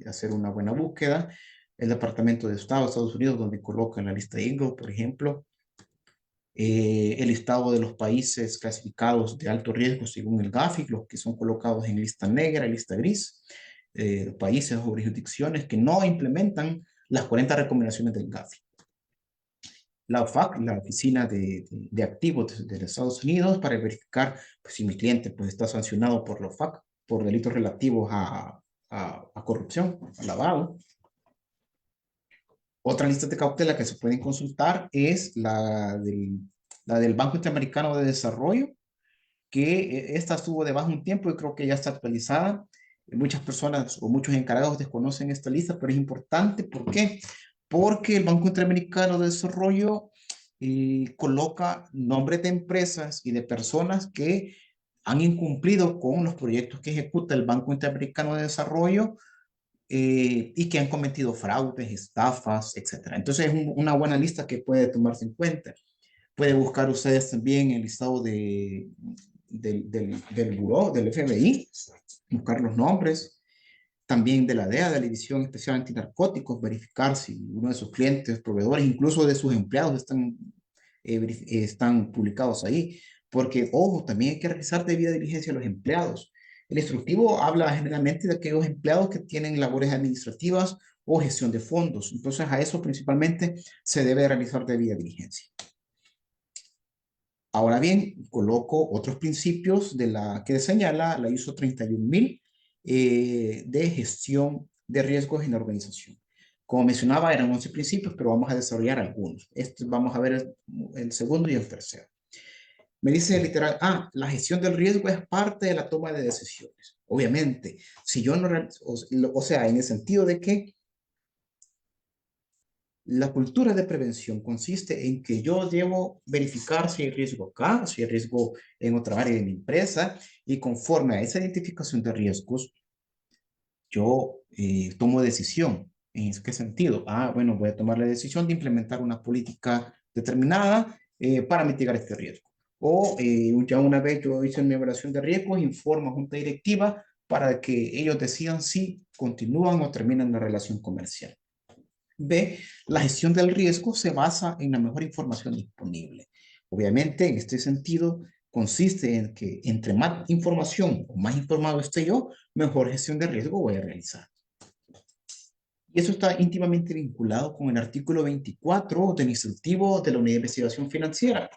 hacer una buena búsqueda. El Departamento de Estado de Estados Unidos, donde colocan la lista Eagle, por ejemplo, el listado de los países clasificados de alto riesgo según el GAFI, los que son colocados en lista negra y lista gris, países o jurisdicciones que no implementan las 40 recomendaciones del GAFI. La OFAC, la Oficina de Activos de los Estados Unidos, para verificar pues, si mi cliente pues, está sancionado por la OFAC por delitos relativos a corrupción, a lavado. Otra lista de cautela que se pueden consultar es la del Banco Interamericano de Desarrollo, que esta estuvo debajo un tiempo y creo que ya está actualizada. Muchas personas o muchos encargados desconocen esta lista, pero es importante. ¿Por qué? Porque el Banco Interamericano de Desarrollo coloca nombres de empresas y de personas que han incumplido con los proyectos que ejecuta el Banco Interamericano de Desarrollo y que han cometido fraudes, estafas, etcétera. Entonces es una buena lista que puede tomarse en cuenta. Puede buscar ustedes también el listado del buró, del FBI, buscar los nombres, también de la DEA, de la División Especial Antinarcóticos, verificar si uno de sus clientes, proveedores, incluso de sus empleados están publicados ahí. Porque, ojo, también hay que realizar debida diligencia a los empleados. El instructivo habla generalmente de aquellos empleados que tienen labores administrativas o gestión de fondos. Entonces, a eso principalmente se debe realizar debida diligencia. Ahora bien, coloco otros principios que señala la ISO 31000 de gestión de riesgos en la organización. Como mencionaba, eran 11 principios, pero vamos a desarrollar algunos. Vamos a ver el segundo y el tercero. Me dice literal, la gestión del riesgo es parte de la toma de decisiones. Obviamente, si yo no, o sea, en el sentido de que la cultura de prevención consiste en que yo debo verificar si hay riesgo acá, si hay riesgo en otra área de mi empresa, y conforme a esa identificación de riesgos, yo tomo decisión. ¿En qué sentido? Bueno, voy a tomar la decisión de implementar una política determinada para mitigar este riesgo. O ya una vez yo hice mi evaluación de riesgos, informo a junta directiva para que ellos decidan si continúan o terminan la relación comercial. B, la gestión del riesgo se basa en la mejor información disponible. Obviamente, en este sentido, consiste en que entre más información o más informado esté yo, mejor gestión de riesgo voy a realizar. Y eso está íntimamente vinculado con el artículo 24 del instructivo de la Unidad de Investigación Financiera.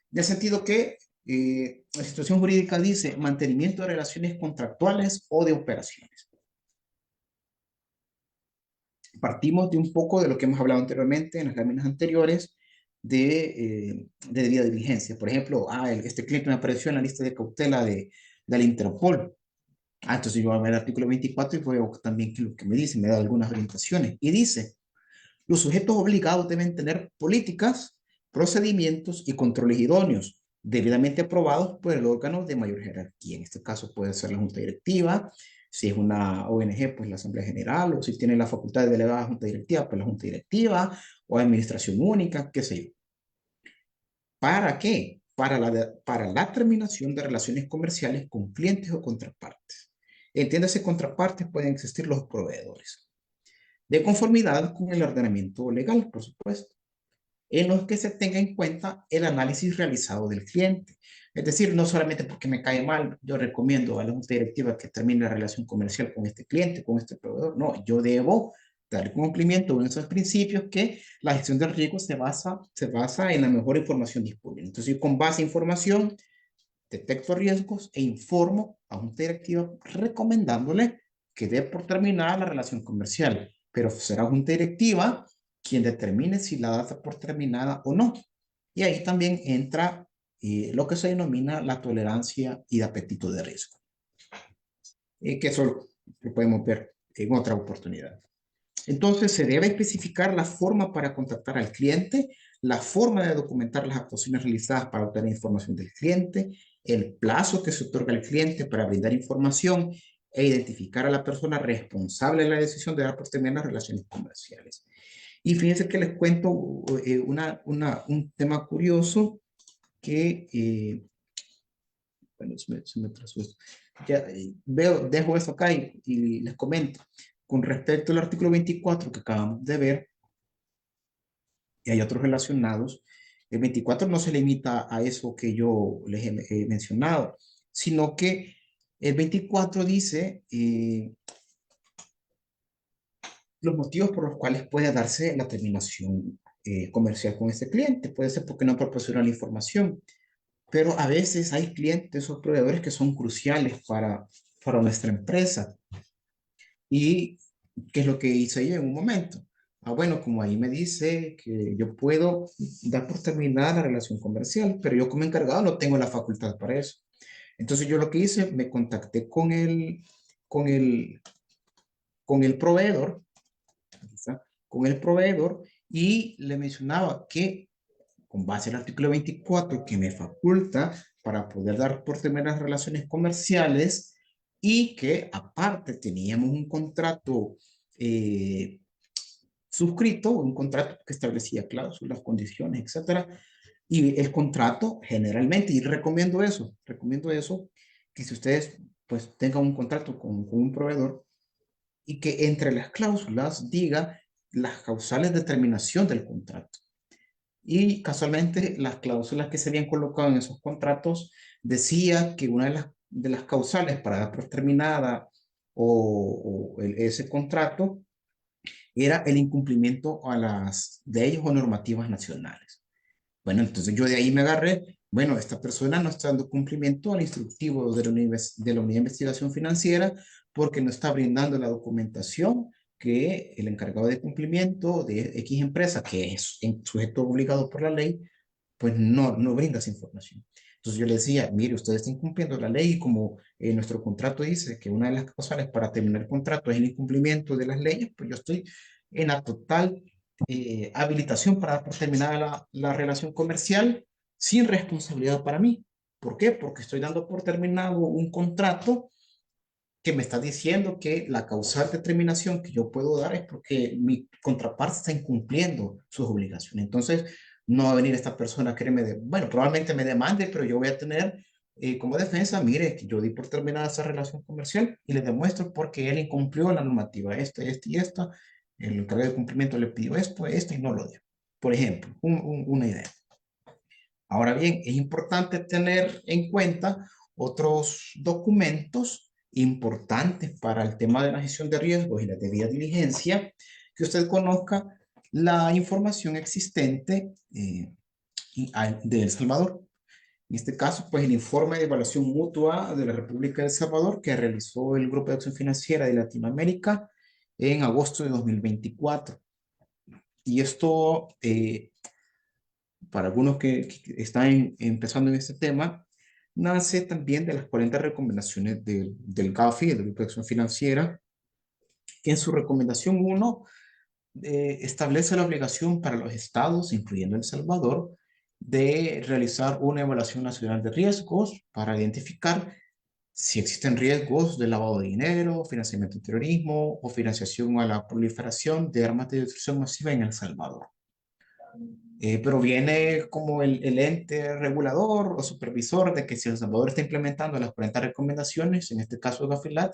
En el sentido que La situación jurídica dice mantenimiento de relaciones contractuales o de operaciones. Partimos de un poco de lo que hemos hablado anteriormente en las láminas anteriores de debida diligencia. Por ejemplo, este cliente me apareció en la lista de cautela del Interpol. Entonces yo voy a ver el artículo 24 y veo también que lo que me dice, me da algunas orientaciones. Y dice, los sujetos obligados deben tener políticas, procedimientos y controles idóneos, debidamente aprobados por el órgano de mayor jerarquía. En este caso puede ser la Junta Directiva, si es una ONG, pues la Asamblea General, o si tiene la facultad de delegar a la Junta Directiva, pues la Junta Directiva, o Administración Única, qué sé yo. ¿Para qué? Para la terminación de relaciones comerciales con clientes o contrapartes. Entiéndase, contrapartes pueden existir los proveedores, de conformidad con el ordenamiento legal, por supuesto, en los que se tenga en cuenta el análisis realizado del cliente. Es decir, no solamente porque me cae mal, yo recomiendo a la junta directiva que termine la relación comercial con este cliente, con este proveedor. No, yo debo dar cumplimiento a esos principios que la gestión del riesgo se basa en la mejor información disponible. Entonces, yo con base en información detecto riesgos e informo a junta directiva recomendándole que dé por terminada la relación comercial, pero será junta directiva quien determine si la da por terminada o no. Y ahí también entra lo que se denomina la tolerancia y de apetito de riesgo, que eso lo podemos ver en otra oportunidad. Entonces, se debe especificar la forma para contactar al cliente, la forma de documentar las actuaciones realizadas para obtener información del cliente, el plazo que se otorga al cliente para brindar información e identificar a la persona responsable de la decisión de dar por terminar las relaciones comerciales. Y fíjense que les cuento un tema curioso que, bueno, se me trazó esto. Ya, dejo eso acá y les comento. Con respecto al artículo 24 que acabamos de ver, y hay otros relacionados, el 24 no se limita a eso que yo les he mencionado, sino que el 24 dice los motivos por los cuales puede darse la terminación comercial con este cliente. Puede ser porque no proporciona la información, pero a veces hay clientes o proveedores que son cruciales para nuestra empresa. ¿Y qué es lo que hice yo en un momento? Bueno, como ahí me dice que yo puedo dar por terminada la relación comercial, pero yo como encargado no tengo la facultad para eso. Entonces yo lo que hice, me contacté con el, con el proveedor, ¿está? Con el proveedor y le mencionaba que con base al artículo 24 que me faculta para poder dar por terminadas relaciones comerciales y que aparte teníamos un contrato suscrito, un contrato que establecía cláusulas, condiciones, etcétera. Y el contrato generalmente, y recomiendo eso, que si ustedes pues tengan un contrato con un proveedor y que entre las cláusulas diga las causales de terminación del contrato. Y casualmente las cláusulas que se habían colocado en esos contratos decía que una de las causales para dar por terminada ese contrato era el incumplimiento a las leyes o normativas nacionales. Bueno, entonces yo de ahí me agarré, bueno, esta persona no está dando cumplimiento al instructivo de la Unidad de Investigación Financiera porque no está brindando la documentación que el encargado de cumplimiento de X empresa, que es sujeto obligado por la ley, pues no brinda esa información. Entonces yo le decía, mire, ustedes están incumpliendo la ley y como nuestro contrato dice que una de las causales para terminar el contrato es el incumplimiento de las leyes, pues yo estoy en la total habilitación para terminar la relación comercial sin responsabilidad para mí. ¿Por qué? Porque estoy dando por terminado un contrato que me está diciendo que la causal de terminación que yo puedo dar es porque mi contraparte está incumpliendo sus obligaciones. Entonces, no va a venir esta persona a quererme, bueno, probablemente me demande, pero yo voy a tener como defensa, mire, que yo di por terminada esa relación comercial y le demuestro porque él incumplió la normativa esta y esta, el encargado de cumplimiento le pidió esto y no lo dio. Por ejemplo, una idea. Ahora bien, es importante tener en cuenta otros documentos importantes para el tema de la gestión de riesgos y la debida diligencia, que usted conozca la información existente de El Salvador. En este caso, pues el informe de evaluación mutua de la República de El Salvador que realizó el Grupo de Acción Financiera de Latinoamérica en agosto de 2024. Y esto, para algunos que están empezando en este tema, nace también de las 40 recomendaciones del GAFI, del Grupo de Acción Financiera, que en su recomendación 1 establece la obligación para los estados, incluyendo El Salvador, de realizar una evaluación nacional de riesgos para identificar si existen riesgos de lavado de dinero, financiamiento del terrorismo o financiación a la proliferación de armas de destrucción masiva en El Salvador. Pero viene como el ente regulador o supervisor de que si El Salvador está implementando las 40 recomendaciones, en este caso de Gafilat,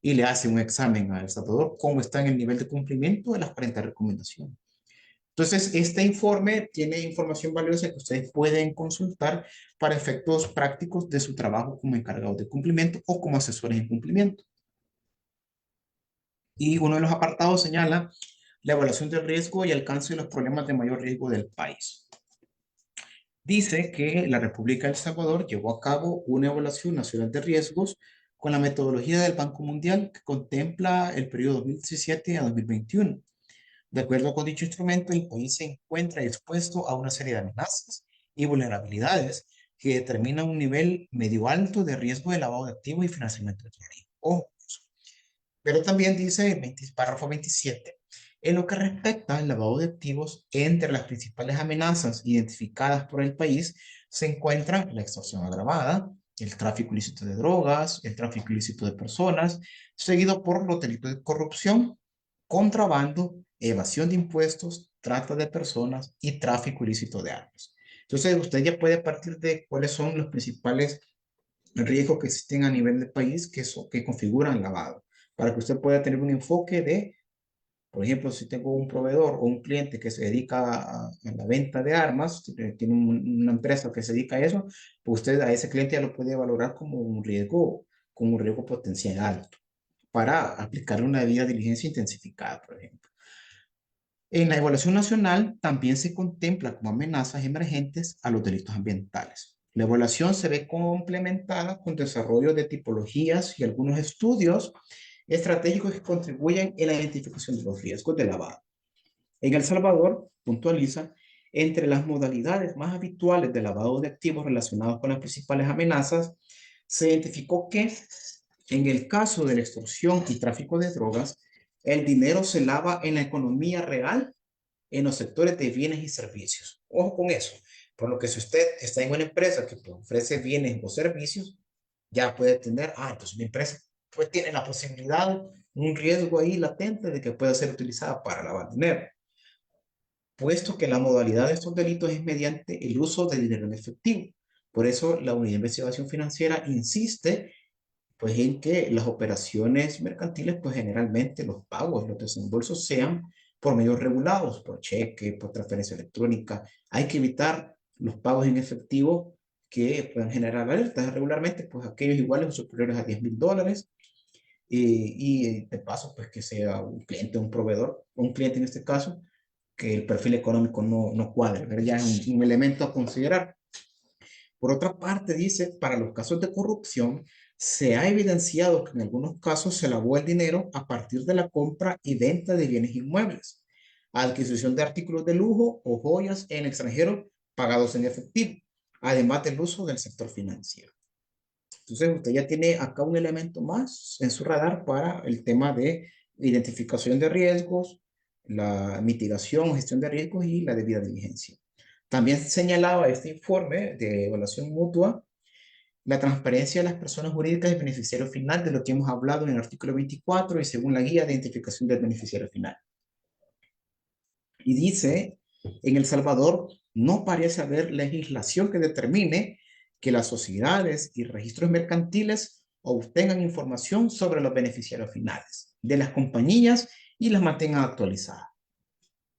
y le hace un examen a El Salvador, cómo está en el nivel de cumplimiento de las 40 recomendaciones. Entonces, este informe tiene información valiosa que ustedes pueden consultar para efectos prácticos de su trabajo como encargados de cumplimiento o como asesores en cumplimiento. Y uno de los apartados señala la evaluación del riesgo y alcance de los problemas de mayor riesgo del país. Dice que la República de El Salvador llevó a cabo una evaluación nacional de riesgos con la metodología del Banco Mundial que contempla el periodo 2017 a 2021. De acuerdo con dicho instrumento, el país se encuentra expuesto a una serie de amenazas y vulnerabilidades que determinan un nivel medio alto de riesgo de lavado de activos y financiamiento de terrorismo. Ojo, pero también dice el párrafo 27, en lo que respecta al lavado de activos, entre las principales amenazas identificadas por el país se encuentran la extorsión agravada, el tráfico ilícito de drogas, el tráfico ilícito de personas, seguido por los delitos de corrupción, contrabando, evasión de impuestos, trata de personas y tráfico ilícito de armas. Entonces, usted ya puede partir de cuáles son los principales riesgos que existen a nivel del país que configuran lavado, para que usted pueda tener un enfoque de, por ejemplo, si tengo un proveedor o un cliente que se dedica a la venta de armas, tiene una empresa que se dedica a eso, pues usted a ese cliente ya lo puede valorar como un riesgo potencial alto, para aplicar una debida diligencia intensificada, por ejemplo. En la evaluación nacional también se contempla como amenazas emergentes a los delitos ambientales. La evaluación se ve complementada con desarrollo de tipologías y algunos estudios estratégicos que contribuyen en la identificación de los riesgos de lavado. En El Salvador, puntualiza, entre las modalidades más habituales de lavado de activos relacionados con las principales amenazas, se identificó que en el caso de la extorsión y tráfico de drogas, el dinero se lava en la economía real en los sectores de bienes y servicios. Ojo con eso. Por lo que si usted está en una empresa que ofrece bienes o servicios, ya puede tener, entonces mi empresa pues tiene la posibilidad, un riesgo ahí latente de que pueda ser utilizada para lavar dinero, puesto que la modalidad de estos delitos es mediante el uso de dinero en efectivo. Por eso la Unidad de Investigación Financiera insiste pues en que las operaciones mercantiles, pues generalmente los pagos, los desembolsos sean por medios regulados, por cheque, por transferencia electrónica. Hay que evitar los pagos en efectivo que puedan generar alertas regularmente, pues aquellos iguales o superiores a $10,000. Y de paso, pues que sea un cliente, un proveedor, un cliente en este caso, que el perfil económico no cuadre, ¿verdad? Ya es un elemento a considerar. Por otra parte, dice, para los casos de corrupción, se ha evidenciado que en algunos casos se lavó el dinero a partir de la compra y venta de bienes inmuebles, adquisición de artículos de lujo o joyas en extranjero pagados en efectivo, además del uso del sector financiero. Entonces, usted ya tiene acá un elemento más en su radar para el tema de identificación de riesgos, la mitigación, gestión de riesgos y la debida diligencia. También señalaba este informe de evaluación mutua la transparencia de las personas jurídicas y beneficiario final, de lo que hemos hablado en el artículo 24 y según la guía de identificación del beneficiario final. Y dice, en El Salvador no parece haber legislación que determine que las sociedades y registros mercantiles obtengan información sobre los beneficiarios finales de las compañías y las mantengan actualizadas.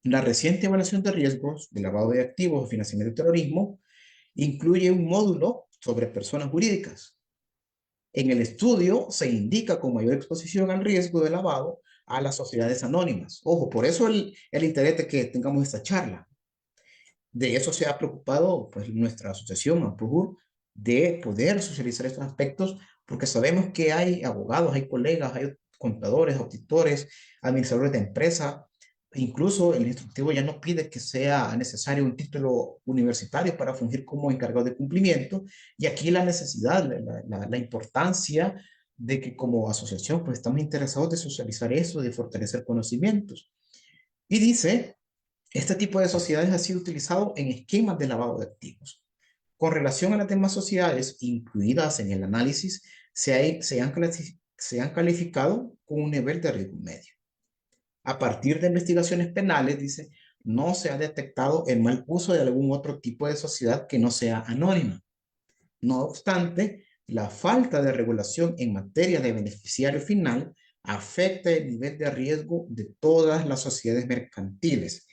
La reciente evaluación de riesgos de lavado de activos o financiamiento de terrorismo incluye un módulo sobre personas jurídicas. En el estudio se indica con mayor exposición al riesgo de lavado a las sociedades anónimas. Ojo, por eso el interés de que tengamos esta charla. De eso se ha preocupado pues, nuestra asociación, AMPROHUR, de poder socializar estos aspectos, porque sabemos que hay abogados, hay colegas, hay contadores, auditores, administradores de empresa. Incluso el instructivo ya no pide que sea necesario un título universitario para fungir como encargado de cumplimiento. Y aquí la necesidad, la importancia de que como asociación pues estamos interesados de socializar eso, de fortalecer conocimientos. Y dice, este tipo de sociedades ha sido utilizado en esquemas de lavado de activos. Con relación a las demás sociedades incluidas en el análisis, se han calificado con un nivel de riesgo medio. A partir de investigaciones penales, dice, no se ha detectado el mal uso de algún otro tipo de sociedad que no sea anónima. No obstante, la falta de regulación en materia de beneficiario final afecta el nivel de riesgo de todas las sociedades mercantiles.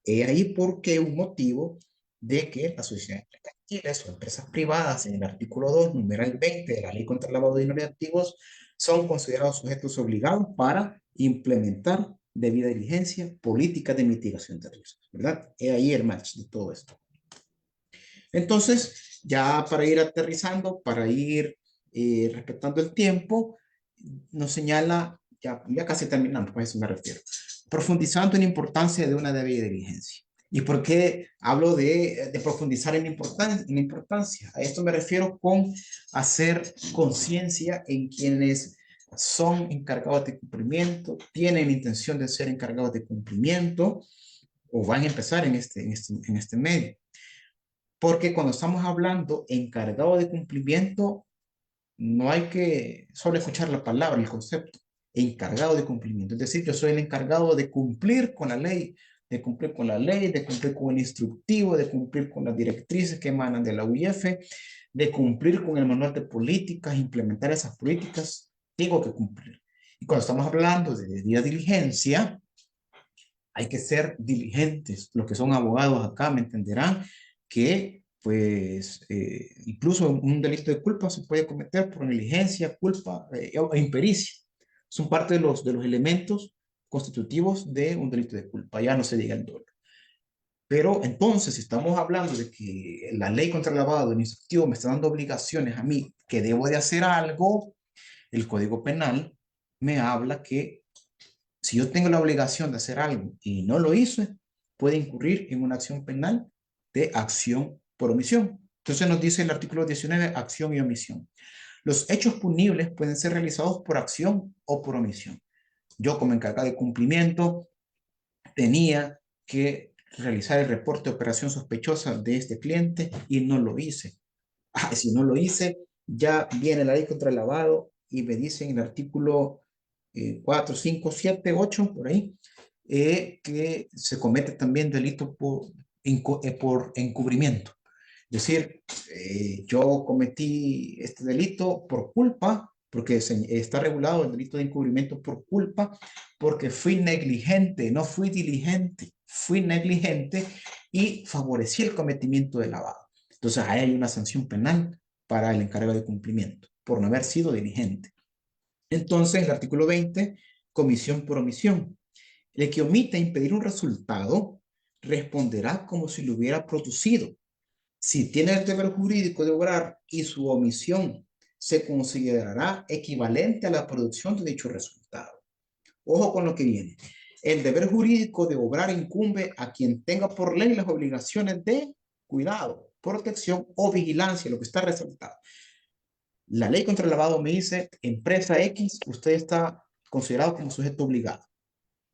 He ahí porque un motivo de que las sociedades mercantiles o empresas privadas en el artículo 2, numeral 20 de la Ley contra el Lavado de Dinero y Activos son considerados sujetos obligados para implementar debida diligencia políticas de mitigación de riesgos, ¿verdad? He ahí el match de todo esto. Entonces, ya para ir aterrizando, para ir respetando el tiempo, nos señala, ya casi terminando, pues a eso me refiero, profundizando en la importancia de una debida diligencia. ¿Y por qué hablo de profundizar en la importancia? A esto me refiero con hacer conciencia en quienes son encargados de cumplimiento, tienen la intención de ser encargados de cumplimiento o van a empezar en este medio. Porque cuando estamos hablando encargado de cumplimiento, no hay que solo escuchar la palabra, el concepto, encargado de cumplimiento. Es decir, yo soy el encargado de cumplir con la ley, de cumplir con la ley, de cumplir con el instructivo, de cumplir con las directrices que emanan de la UIF, de cumplir con el manual de políticas, implementar esas políticas, tengo que cumplir. Y cuando estamos hablando de debida diligencia, hay que ser diligentes. Los que son abogados acá me entenderán que, pues, incluso un delito de culpa se puede cometer por negligencia, culpa o impericia. Son parte de los elementos constitutivos de un delito de culpa. Ya no se diga el dolo. Pero entonces, si estamos hablando de que la ley contra el lavado, el instructivo, me está dando obligaciones a mí que debo de hacer algo, el Código Penal me habla que si yo tengo la obligación de hacer algo y no lo hice, puede incurrir en una acción penal de acción por omisión. Entonces nos dice el artículo 19, acción y omisión. Los hechos punibles pueden ser realizados por acción o por omisión. Yo como encargado de cumplimiento tenía que realizar el reporte de operación sospechosa de este cliente y no lo hice. Si no lo hice, ya viene la ley contra el lavado y me dice en el artículo 4, 5, 7, 8, por ahí, que se comete también delito por encubrimiento. Es decir, yo cometí este delito por culpa, porque está regulado el delito de encubrimiento por culpa, porque fui negligente, no fui diligente, fui negligente y favorecí el cometimiento de lavado. Entonces, ahí hay una sanción penal para el encargado de cumplimiento por no haber sido diligente. Entonces, el artículo 20, comisión por omisión. El que omite impedir un resultado responderá como si lo hubiera producido. Si tiene el deber jurídico de obrar y su omisión se considerará equivalente a la producción de dicho resultado. Ojo con lo que viene. El deber jurídico de obrar incumbe a quien tenga por ley las obligaciones de cuidado, protección o vigilancia, lo que está resaltado. La ley contra el lavado me dice, empresa X, usted está considerado como sujeto obligado.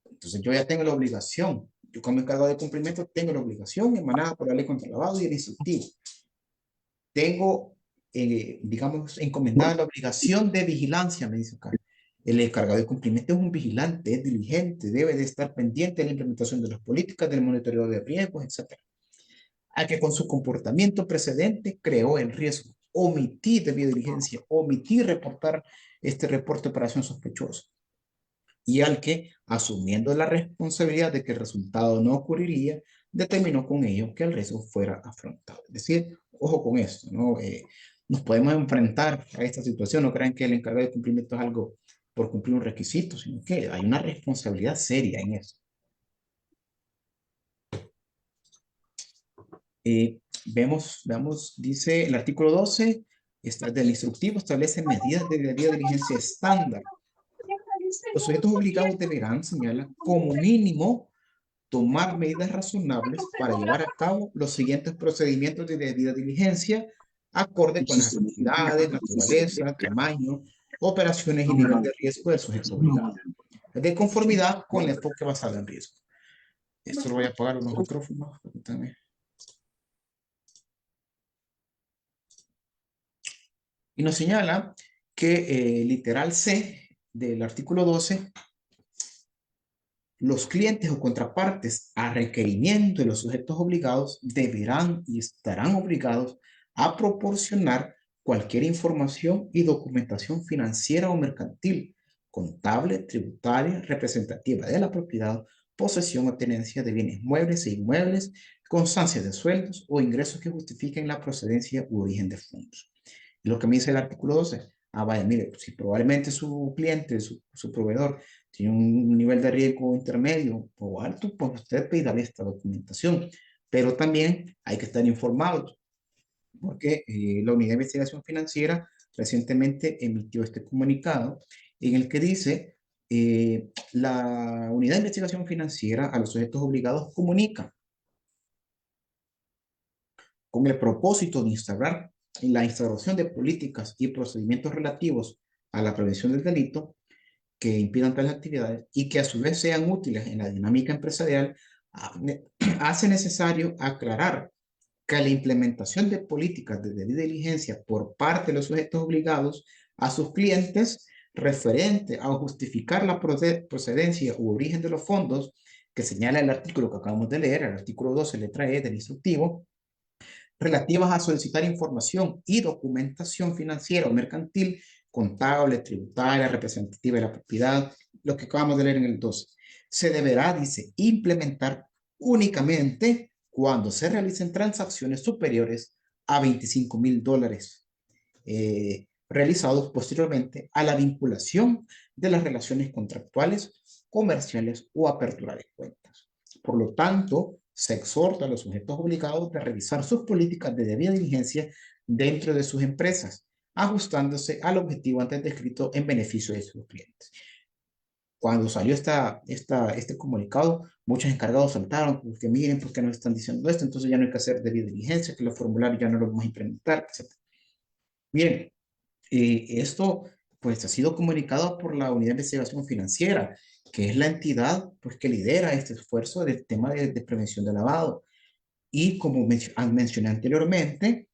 Entonces yo ya tengo la obligación, yo como encargado de cumplimiento tengo la obligación emanada por la ley contra el lavado y el instructivo. Tengo, digamos, encomendada la obligación de vigilancia, me dice acá. El encargado de cumplimiento es un vigilante, es diligente, debe de estar pendiente de la implementación de las políticas, del monitoreo de riesgos, etc. Al que con su comportamiento precedente creó el riesgo. Omitir debida diligencia, omitir reportar este reporte de operación sospechosa. Y al que, asumiendo la responsabilidad de que el resultado no ocurriría, determinó con ello que el riesgo fuera afrontado. Es decir, ojo con esto, ¿no? Nos podemos enfrentar a esta situación, no crean que el encargado de cumplimiento es algo por cumplir un requisito, sino que hay una responsabilidad seria en eso. veamos, dice el artículo 12 del instructivo, establece medidas de debida diligencia estándar. Los sujetos obligados deberán, señala, como mínimo, tomar medidas razonables para llevar a cabo los siguientes procedimientos de debida diligencia, acorde con las actividades, naturaleza, tamaño, operaciones y nivel de riesgo del sujeto obligado, de conformidad con el enfoque basado en riesgo. Esto lo voy a apagar los micrófonos. Permítanme. Y nos señala que literal C del artículo 12, los clientes o contrapartes a requerimiento de los sujetos obligados deberán y estarán obligados a proporcionar cualquier información y documentación financiera o mercantil, contable, tributaria, representativa de la propiedad, posesión o tenencia de bienes muebles e inmuebles, constancias de sueldos o ingresos que justifiquen la procedencia u origen de fondos. Y lo que me dice el artículo 12, vaya, mire, pues, si probablemente su cliente, su proveedor, tiene un nivel de riesgo intermedio o alto, pues usted pedirá esta documentación. Pero también hay que estar informados, porque la Unidad de Investigación Financiera recientemente emitió este comunicado en el que dice, la Unidad de Investigación Financiera a los sujetos obligados comunica con el propósito de instaurar la instauración de políticas y procedimientos relativos a la prevención del delito que impidan tales actividades y que a su vez sean útiles en la dinámica empresarial, hace necesario aclarar que la implementación de políticas de debida diligencia por parte de los sujetos obligados a sus clientes referente a justificar la procedencia u origen de los fondos que señala el artículo que acabamos de leer, el artículo 12, letra E del instructivo, relativas a solicitar información y documentación financiera o mercantil, contable, tributaria, representativa de la propiedad, lo que acabamos de leer en el 12. Se deberá, dice, implementar únicamente cuando se realicen transacciones superiores a $25,000 realizados posteriormente a la vinculación de las relaciones contractuales, comerciales o apertura de cuentas. Por lo tanto, se exhorta a los sujetos obligados de revisar sus políticas de debida diligencia dentro de sus empresas, ajustándose al objetivo antes descrito en beneficio de sus clientes. Cuando salió este comunicado, muchos encargados saltaron, porque miren, ¿por qué nos están diciendo esto? Entonces ya no hay que hacer debida diligencia, que los formularios ya no los vamos a implementar, etc. Bien, esto pues ha sido comunicado por la Unidad de Investigación Financiera, que es la entidad pues, que lidera este esfuerzo del tema de prevención de lavado. Y como mencioné anteriormente,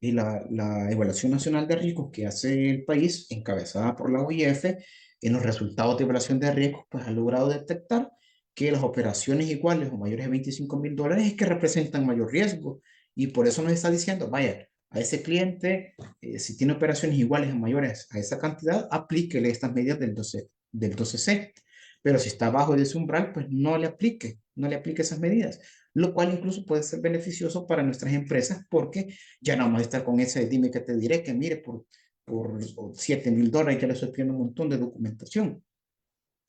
la Evaluación Nacional de Riesgos que hace el país, encabezada por la OIF, en los resultados de evaluación de riesgos, pues ha logrado detectar que las operaciones iguales o mayores de $25,000 es que representan mayor riesgo. Y por eso nos está diciendo, vaya, a ese cliente, si tiene operaciones iguales o mayores a esa cantidad, aplíquele estas medidas del 12C. Pero si está abajo de ese umbral, pues no le aplique esas medidas, lo cual incluso puede ser beneficioso para nuestras empresas porque ya no vamos a estar con ese dime que te diré que mire por $7,000 ya le estoy pidiendo un montón de documentación.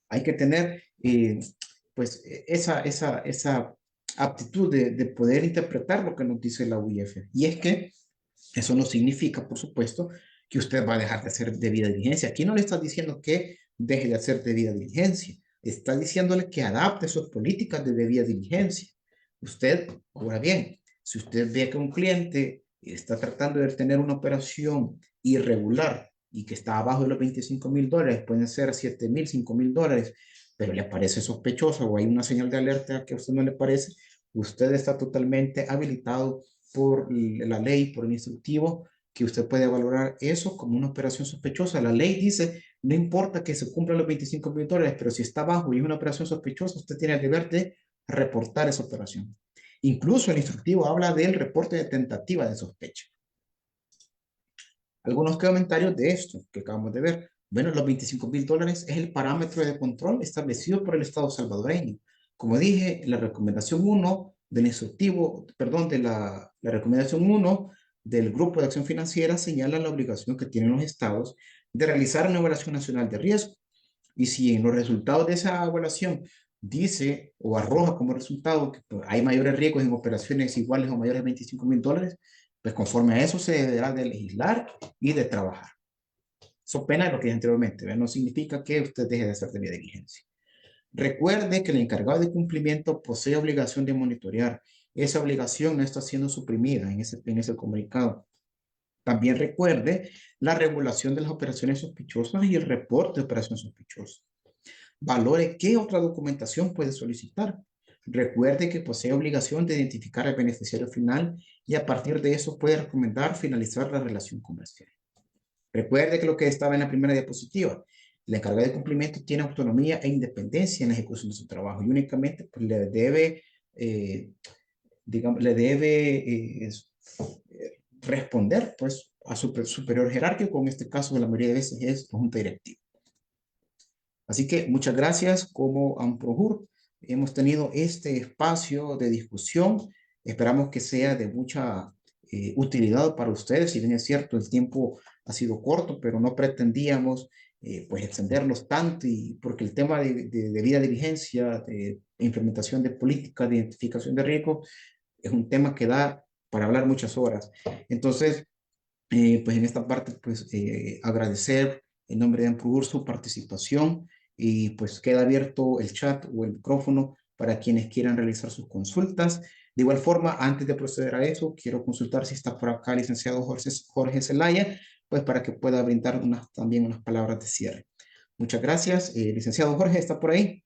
Hay que tener pues esa aptitud de poder interpretar lo que nos dice la UIF. Y es que eso no significa, por supuesto, que usted va a dejar de hacer debida diligencia. Aquí no le está diciendo que deje de hacer debida diligencia. Está diciéndole que adapte sus políticas de debida diligencia. Usted, ahora bien, si usted ve que un cliente está tratando de tener una operación irregular y que está abajo de los $25,000, pueden ser $7,000, $5,000, pero le parece sospechoso o hay una señal de alerta que a usted no le parece, usted está totalmente habilitado por la ley, por el instructivo, que usted puede valorar eso como una operación sospechosa. La ley dice, no importa que se cumplan los $25,000, pero si está bajo y es una operación sospechosa, usted tiene el deber de reportar esa operación. Incluso el instructivo habla del reporte de tentativa de sospecha. Algunos comentarios de esto que acabamos de ver. Bueno, los $25,000 es el parámetro de control establecido por el Estado salvadoreño. Como dije, la recomendación 1 del instructivo, perdón, de la recomendación 1 del Grupo de Acción Financiera señala la obligación que tienen los estados de realizar una evaluación nacional de riesgo. Y si en los resultados de esa evaluación dice o arroja como resultado que pues, hay mayores riesgos en operaciones iguales o mayores de $25,000, pues conforme a eso se deberá de legislar y de trabajar. So pena de lo que dije anteriormente, ¿verdad? No significa que usted deje de hacer debida diligencia. Recuerde que el encargado de cumplimiento posee obligación de monitorear. Esa obligación no está siendo suprimida en ese comunicado. También recuerde la regulación de las operaciones sospechosas y el reporte de operaciones sospechosas. Valore qué otra documentación puede solicitar. Recuerde que posee obligación de identificar al beneficiario final y a partir de eso puede recomendar finalizar la relación comercial. Recuerde que lo que estaba en la primera diapositiva, la encargada de cumplimiento tiene autonomía e independencia en la ejecución de su trabajo y únicamente pues, le debe, digamos, responder pues, a su superior jerárquico, en este caso, la mayoría de veces es la junta directiva. Así que muchas gracias como Amprohur. Hemos tenido este espacio de discusión. Esperamos que sea de mucha utilidad para ustedes. Si bien es cierto, el tiempo ha sido corto, pero no pretendíamos pues extendernos tanto y porque el tema de debida diligencia, de implementación de políticas de identificación de riesgo es un tema que da para hablar muchas horas. Entonces, pues en esta parte, pues agradecer en nombre de Amprohur su participación y pues queda abierto el chat o el micrófono para quienes quieran realizar sus consultas. De igual forma, antes de proceder a eso, quiero consultar si está por acá el licenciado Jorge Zelaya, pues para que pueda brindar también unas palabras de cierre. Muchas gracias. Licenciado Jorge, ¿está por ahí?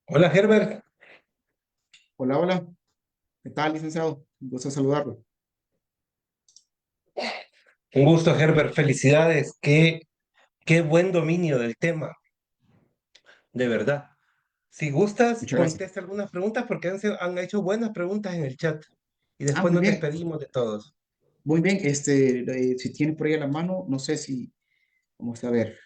Hola Herbert, Hola, hola. ¿Qué tal, licenciado? Un gusto saludarlo. un gusto Herbert, felicidades, qué buen dominio del tema, de verdad. Si gustas, Muchas gracias. contesta algunas preguntas porque han hecho buenas preguntas en el chat y Ah, después muy nos bien. despedimos de todos. Muy bien. Si tiene por ahí a la mano, no sé si, vamos a ver.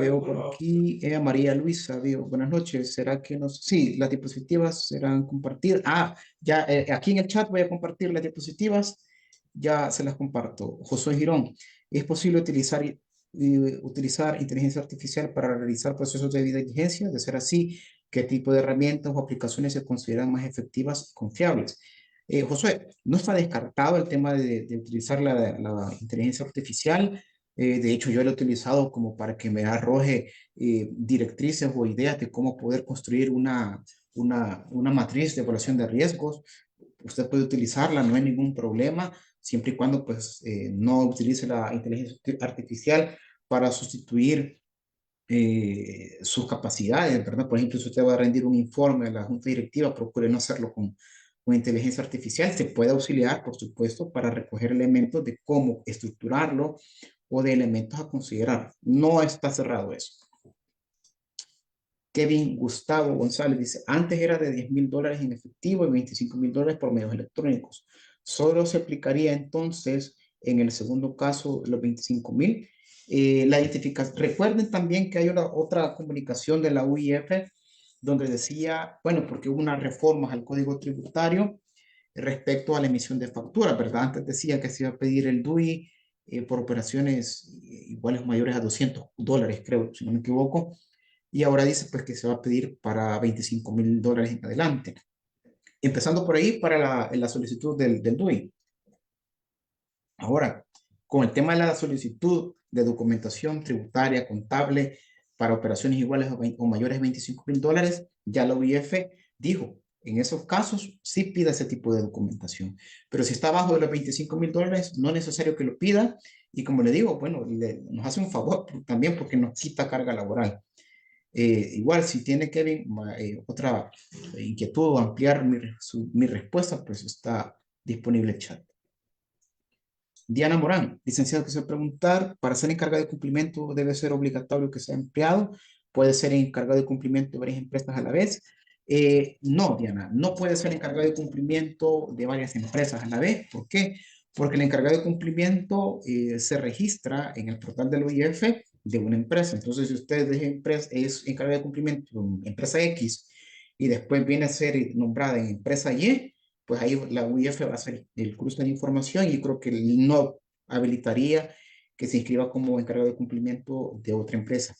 Veo por aquí, María Luisa, veo, buenas noches. ¿Será que nos... Sí, las diapositivas serán compartidas. Ah, ya, aquí en el chat voy a compartir las diapositivas. Ya se las comparto. Josué Girón, ¿es posible utilizar inteligencia artificial para realizar procesos de diligencia? De ser así, ¿qué tipo de herramientas o aplicaciones se consideran más efectivas y confiables? Josué, no está descartado el tema de utilizar la inteligencia artificial. De hecho, yo lo he utilizado como para que me arroje directrices o ideas de cómo poder construir una matriz de evaluación de riesgos. Usted puede utilizarla, no hay ningún problema, siempre y cuando pues, no utilice la inteligencia artificial para sustituir sus capacidades, ¿verdad? Por ejemplo, si usted va a rendir un informe a la junta directiva, procure no hacerlo con inteligencia artificial. Se puede auxiliar, por supuesto, para recoger elementos de cómo estructurarlo o de elementos a considerar. No está cerrado eso. Kevin Gustavo González dice, antes era de $10,000 en efectivo y $25,000 por medios electrónicos. Solo se aplicaría entonces en el segundo caso los 25,000. La identificación. Recuerden también que hay otra comunicación de la UIF donde decía, bueno, porque hubo unas reformas al código tributario respecto a la emisión de facturas, ¿verdad? Antes decía que se iba a pedir el DUI por operaciones iguales o mayores a $200, creo, si no me equivoco, y ahora dice pues que se va a pedir para $25,000 en adelante. Empezando por ahí para la solicitud del DUI. Ahora, con el tema de la solicitud de documentación tributaria, contable, para operaciones iguales o mayores de $25,000, ya la UIF dijo, en esos casos sí pida ese tipo de documentación. Pero si está abajo de los $25,000, no es necesario que lo pida. Y como le digo, bueno, nos hace un favor también porque nos quita carga laboral. Igual, si tiene Kevin otra inquietud o ampliar mi respuesta, pues está disponible el chat. Diana Morán, licenciado, quisiera preguntar, para ser encargado de cumplimiento debe ser obligatorio que sea empleado, puede ser encargado de cumplimiento de varias empresas a la vez. No, Diana, no puede ser encargado de cumplimiento de varias empresas a la vez. ¿Por qué? Porque el encargado de cumplimiento se registra en el portal del OIF de una empresa. Entonces, si usted es encargado de cumplimiento de una empresa X y después viene a ser nombrada en empresa Y, pues ahí la UIF va a hacer el cruce de información y creo que no habilitaría que se inscriba como encargado de cumplimiento de otra empresa.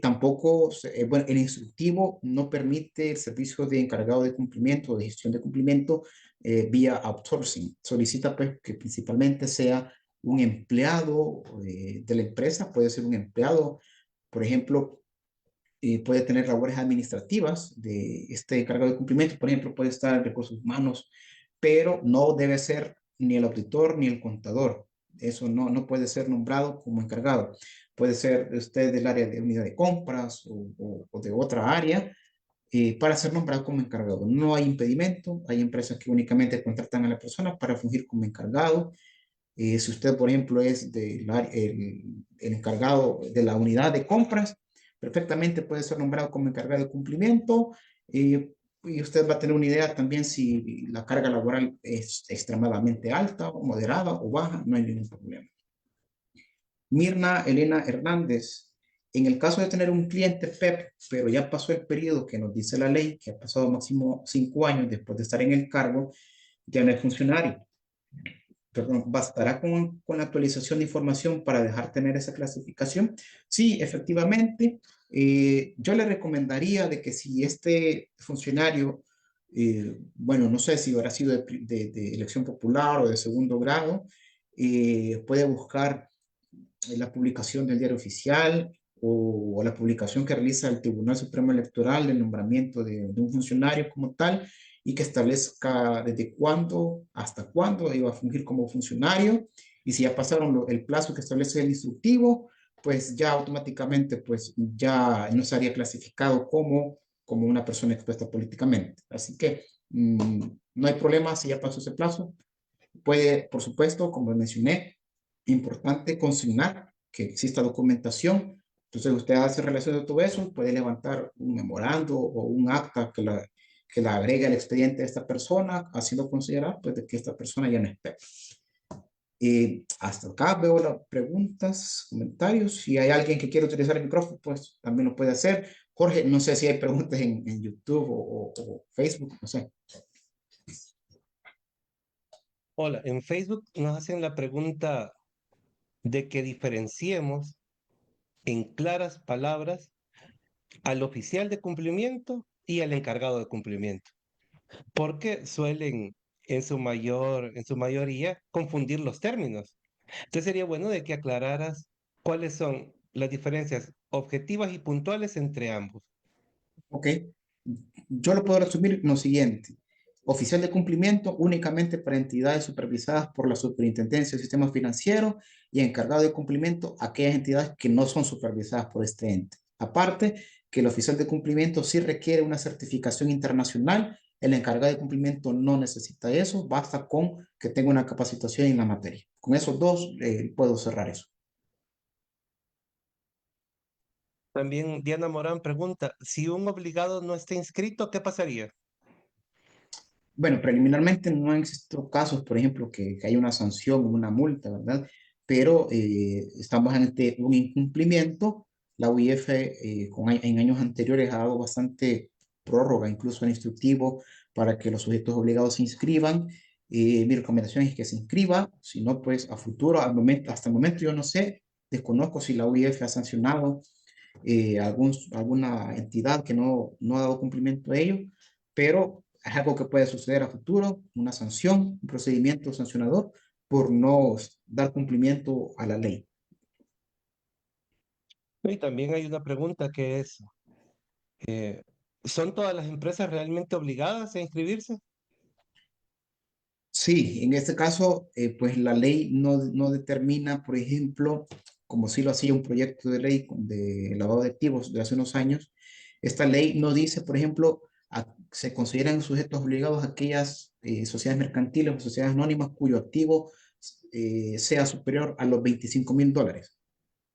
Tampoco, bueno, el instructivo no permite el servicio de encargado de cumplimiento o de gestión de cumplimiento vía outsourcing. Solicita pues que principalmente sea un empleado de la empresa, puede ser un empleado, por ejemplo, puede tener labores administrativas de este encargado de cumplimiento, por ejemplo, puede estar en recursos humanos, pero no debe ser ni el auditor ni el contador. Eso no puede ser nombrado como encargado. Puede ser usted del área de unidad de compras o de otra área para ser nombrado como encargado. No hay impedimento. Hay empresas que únicamente contratan a la persona para fungir como encargado. Si usted, por ejemplo, es el encargado de la unidad de compras, perfectamente puede ser nombrado como encargado de cumplimiento. Y usted va a tener una idea también si la carga laboral es extremadamente alta o moderada o baja, no hay ningún problema. Mirna Elena Hernández, en el caso de tener un cliente PEP, pero ya pasó el periodo que nos dice la ley, que ha pasado máximo 5 años después de estar en el cargo, ya no es funcionario. Perdón, ¿bastará con la actualización de información para dejar tener esa clasificación? Sí, efectivamente. Yo le recomendaría de que si este funcionario, bueno, no sé si habrá sido de elección popular o de segundo grado, puede buscar la publicación del diario oficial o la publicación que realiza el Tribunal Supremo Electoral del nombramiento de un funcionario como tal y que establezca desde cuándo hasta cuándo iba a fungir como funcionario y si ya pasaron el plazo que establece el instructivo, pues ya automáticamente pues ya no sería clasificado como una persona expuesta políticamente. Así que no hay problema si ya pasó ese plazo. Puede, por supuesto, como mencioné, importante consignar que exista documentación. Entonces, usted hace relación de todo eso, puede levantar un memorando o un acta que la agregue al expediente de esta persona, haciendo considerar pues, de que esta persona ya no es PEP. Hasta acá veo las preguntas, comentarios. Si hay alguien que quiere utilizar el micrófono, pues también lo puede hacer. Jorge, no sé si hay preguntas en YouTube o Facebook, no sé. Hola, en Facebook nos hacen la pregunta de que diferenciemos en claras palabras al oficial de cumplimiento y al encargado de cumplimiento, porque suelen en su mayoría confundir los términos. Entonces sería bueno de que aclararas cuáles son las diferencias objetivas y puntuales entre ambos. Ok, yo lo puedo resumir en lo siguiente. Oficial de cumplimiento únicamente para entidades supervisadas por la Superintendencia del Sistema Financiero y encargado de cumplimiento aquellas entidades que no son supervisadas por este ente. Aparte, que el oficial de cumplimiento sí requiere una certificación internacional, el encargado de cumplimiento no necesita eso, basta con que tenga una capacitación en la materia. Con esos dos puedo cerrar eso. También Diana Morán pregunta, si un obligado no está inscrito, ¿qué pasaría? Bueno, preliminarmente no han existido casos, por ejemplo, que hay una sanción o una multa, ¿verdad? Pero estamos ante un incumplimiento. La UIF en años anteriores ha dado bastante prórroga, incluso en instructivo, para que los sujetos obligados se inscriban. Mi recomendación es que se inscriba, si no, pues a futuro, hasta el momento yo no sé, desconozco si la UIF ha sancionado alguna entidad que no ha dado cumplimiento a ello, pero es algo que puede suceder a futuro, una sanción, un procedimiento sancionador por no dar cumplimiento a la ley. Y también hay una pregunta que es, eh, ¿son todas las empresas realmente obligadas a inscribirse? Sí, en este caso, pues la ley no determina, por ejemplo, como sí lo hacía un proyecto de ley de lavado de activos de hace unos años, esta ley no dice, por ejemplo, se consideran sujetos obligados aquellas sociedades mercantiles o sociedades anónimas cuyo activo sea superior a los $25,000.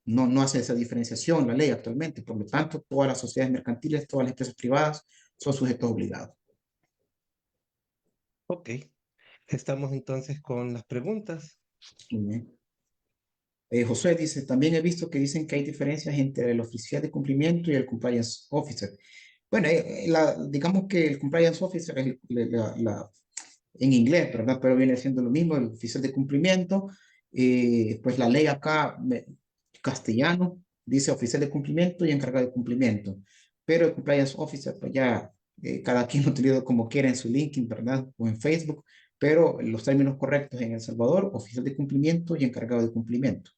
No hace esa diferenciación la ley actualmente, por lo tanto, todas las sociedades mercantiles, todas las empresas privadas son sujetos obligados. Ok, estamos entonces con las preguntas. Muy bien. José dice, también he visto que dicen que hay diferencias entre el oficial de cumplimiento y el compliance officer. Bueno, digamos que el compliance officer es en inglés, ¿verdad? Pero viene siendo lo mismo, el oficial de cumplimiento. Pues la ley acá, castellano, dice oficial de cumplimiento y encargado de cumplimiento. Pero el compliance officer, pues ya cada quien lo utiliza como quiera en su LinkedIn, ¿verdad? O en Facebook. Pero los términos correctos en El Salvador, oficial de cumplimiento y encargado de cumplimiento.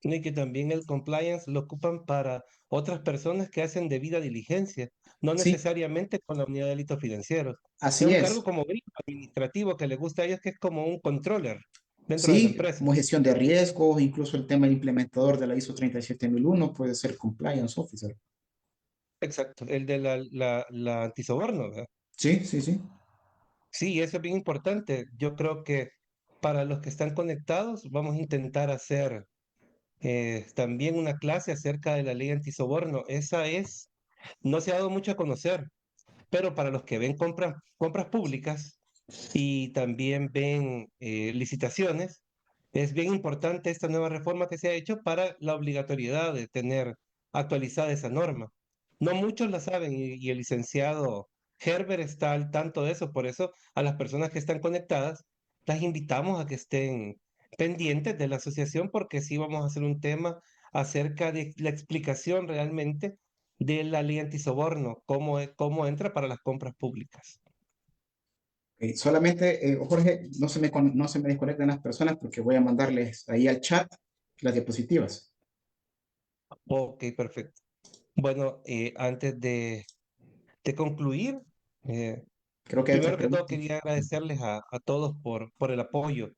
Y que también el compliance lo ocupan para otras personas que hacen debida diligencia, no Sí, necesariamente con la unidad de delitos financieros. Es así un cargo es. como gringo, administrativo que les gusta a ellos, que es como un controller dentro de la Sí, empresa. como gestión de riesgos, incluso el tema del implementador de la ISO 37001 puede ser compliance officer. Exacto, el de la antisoborno, ¿verdad? Sí, sí, sí. Sí, eso es bien importante. Yo creo que para los que están conectados, vamos a intentar hacer también una clase acerca de la ley antisoborno. No se ha dado mucho a conocer, pero para los que ven compras públicas y también ven licitaciones, es bien importante esta nueva reforma que se ha hecho para la obligatoriedad de tener actualizada esa norma. No muchos la saben y el licenciado Herbert está al tanto de eso, por eso a las personas que están conectadas las invitamos a que estén pendientes de la asociación porque sí vamos a hacer un tema acerca de la explicación realmente de la ley antisoborno, cómo entra para las compras públicas. Solamente, Jorge, no se me desconecten las personas porque voy a mandarles ahí al chat las diapositivas. Ok, perfecto. Bueno, antes de concluir, eh, Creo que hay otras primero que todo preguntas. quería agradecerles a todos por el apoyo.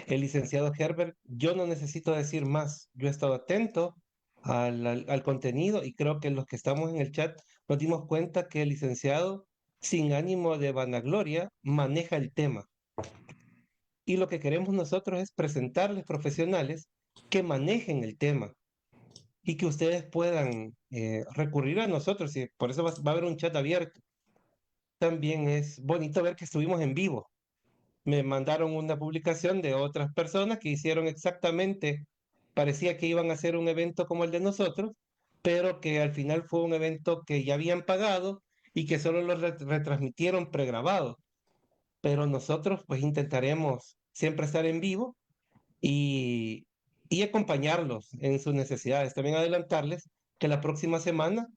El licenciado Herbert, yo no necesito decir más. Yo he estado atento al contenido y creo que los que estamos en el chat nos dimos cuenta que el licenciado, sin ánimo de vanagloria, maneja el tema. Y lo que queremos nosotros es presentarles profesionales que manejen el tema y que ustedes puedan recurrir a nosotros. Y por eso va a haber un chat abierto. También es bonito ver que estuvimos en vivo. Me mandaron una publicación de otras personas que hicieron exactamente, parecía que iban a hacer un evento como el de nosotros, pero que al final fue un evento que ya habían pagado y que solo lo retransmitieron pregrabado. Pero nosotros pues intentaremos siempre estar en vivo y, y acompañarlos en sus necesidades. También adelantarles que la próxima semana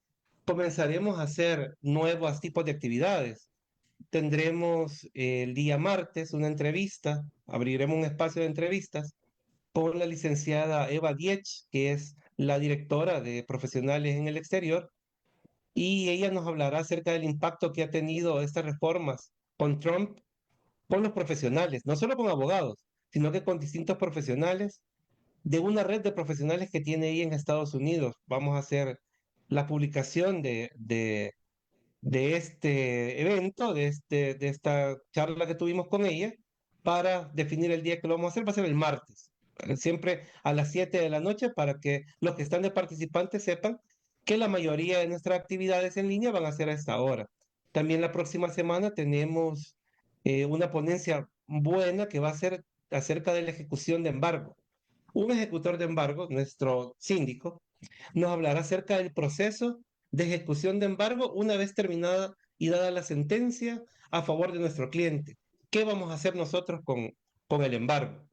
comenzaremos a hacer nuevos tipos de actividades. Tendremos el día martes una entrevista, abriremos un espacio de entrevistas con la licenciada Eva Diech, que es la directora de profesionales en el exterior, y ella nos hablará acerca del impacto que ha tenido estas reformas con Trump, con los profesionales, no solo con abogados, sino que con distintos profesionales de una red de profesionales que tiene ella en Estados Unidos. Vamos a hacer la publicación de este evento, de esta charla que tuvimos con ella, para definir el día que lo vamos a hacer. Va a ser el martes, siempre a las 7 de la noche, para que los que están de participantes sepan que la mayoría de nuestras actividades en línea van a ser a esta hora. También la próxima semana tenemos una ponencia buena que va a ser acerca de la ejecución de embargo. Un ejecutor de embargo, nuestro síndico, nos hablará acerca del proceso de ejecución de embargo una vez terminada y dada la sentencia a favor de nuestro cliente. ¿Qué vamos a hacer nosotros con el embargo?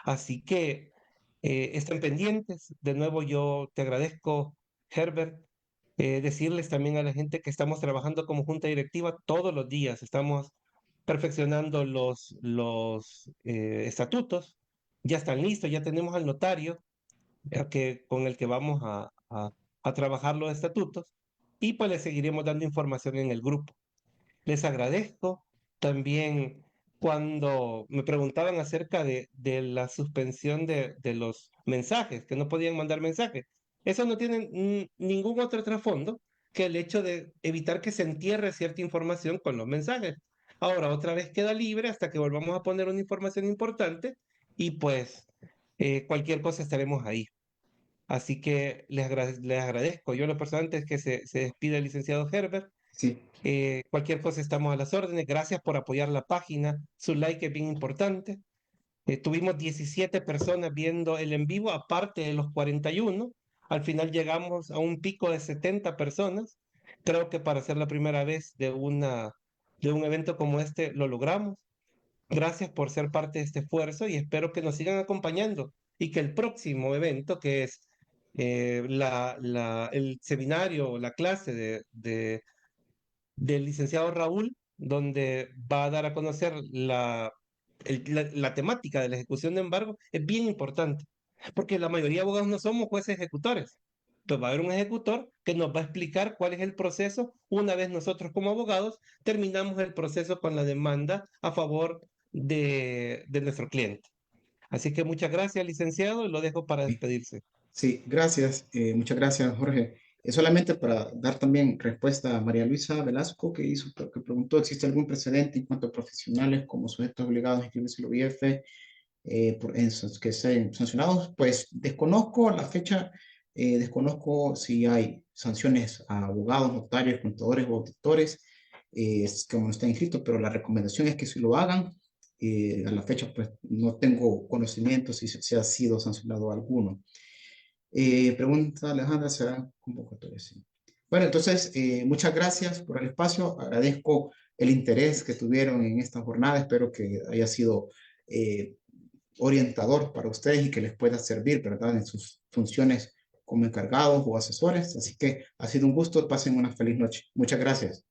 Así que estén pendientes. De nuevo, yo te agradezco, Herbert. Decirles también a la gente que estamos trabajando como junta directiva todos los días. Estamos perfeccionando los estatutos. Ya están listos, ya tenemos al notario con el que vamos a trabajar los estatutos y pues les seguiremos dando información en el grupo. Les agradezco también cuando me preguntaban acerca de la suspensión de los mensajes, que no podían mandar mensajes. Eso no tiene ningún otro trasfondo que el hecho de evitar que se entierre cierta información con los mensajes. Ahora otra vez queda libre hasta que volvamos a poner una información importante y pues cualquier cosa estaremos ahí. Así que les agradezco. Yo lo personal antes que se despide el licenciado Herbert. Sí, Cualquier cosa estamos a las órdenes. Gracias por apoyar la página. Su like es bien importante. Tuvimos 17 personas viendo el en vivo, aparte de los 41. Al final llegamos a un pico de 70 personas Creo que para ser la primera vez de un evento como este lo logramos. Gracias por ser parte de este esfuerzo y espero que nos sigan acompañando y que el próximo evento, que es el seminario o la clase del licenciado Raúl, donde va a dar a conocer la temática de la ejecución de embargo, es bien importante, porque la mayoría de abogados no somos jueces ejecutores. Entonces va a haber un ejecutor que nos va a explicar cuál es el proceso una vez nosotros como abogados terminamos el proceso con la demanda a favor de nuestro cliente. Así que muchas gracias, licenciado, y lo dejo para despedirse. Sí, gracias. Muchas gracias, Jorge. Solamente para dar también respuesta a María Luisa Velasco, que preguntó, ¿existe algún precedente en cuanto a profesionales como sujetos obligados a inscribirse en el OIF que sean sancionados? Pues desconozco la fecha, desconozco si hay sanciones a abogados, notarios, contadores o auditores, como no está inscrito, pero la recomendación es que si lo hagan. A la fecha, pues no tengo conocimiento si se ha sido sancionado alguno. Pregunta Alejandra, ¿será convocatoria? Sí. Bueno, entonces, muchas gracias por el espacio. Agradezco el interés que tuvieron en esta jornada. Espero que haya sido eh, orientador para ustedes y que les pueda servir, ¿verdad?, en sus funciones como encargados o asesores. Así que ha sido un gusto. Pasen una feliz noche. Muchas gracias.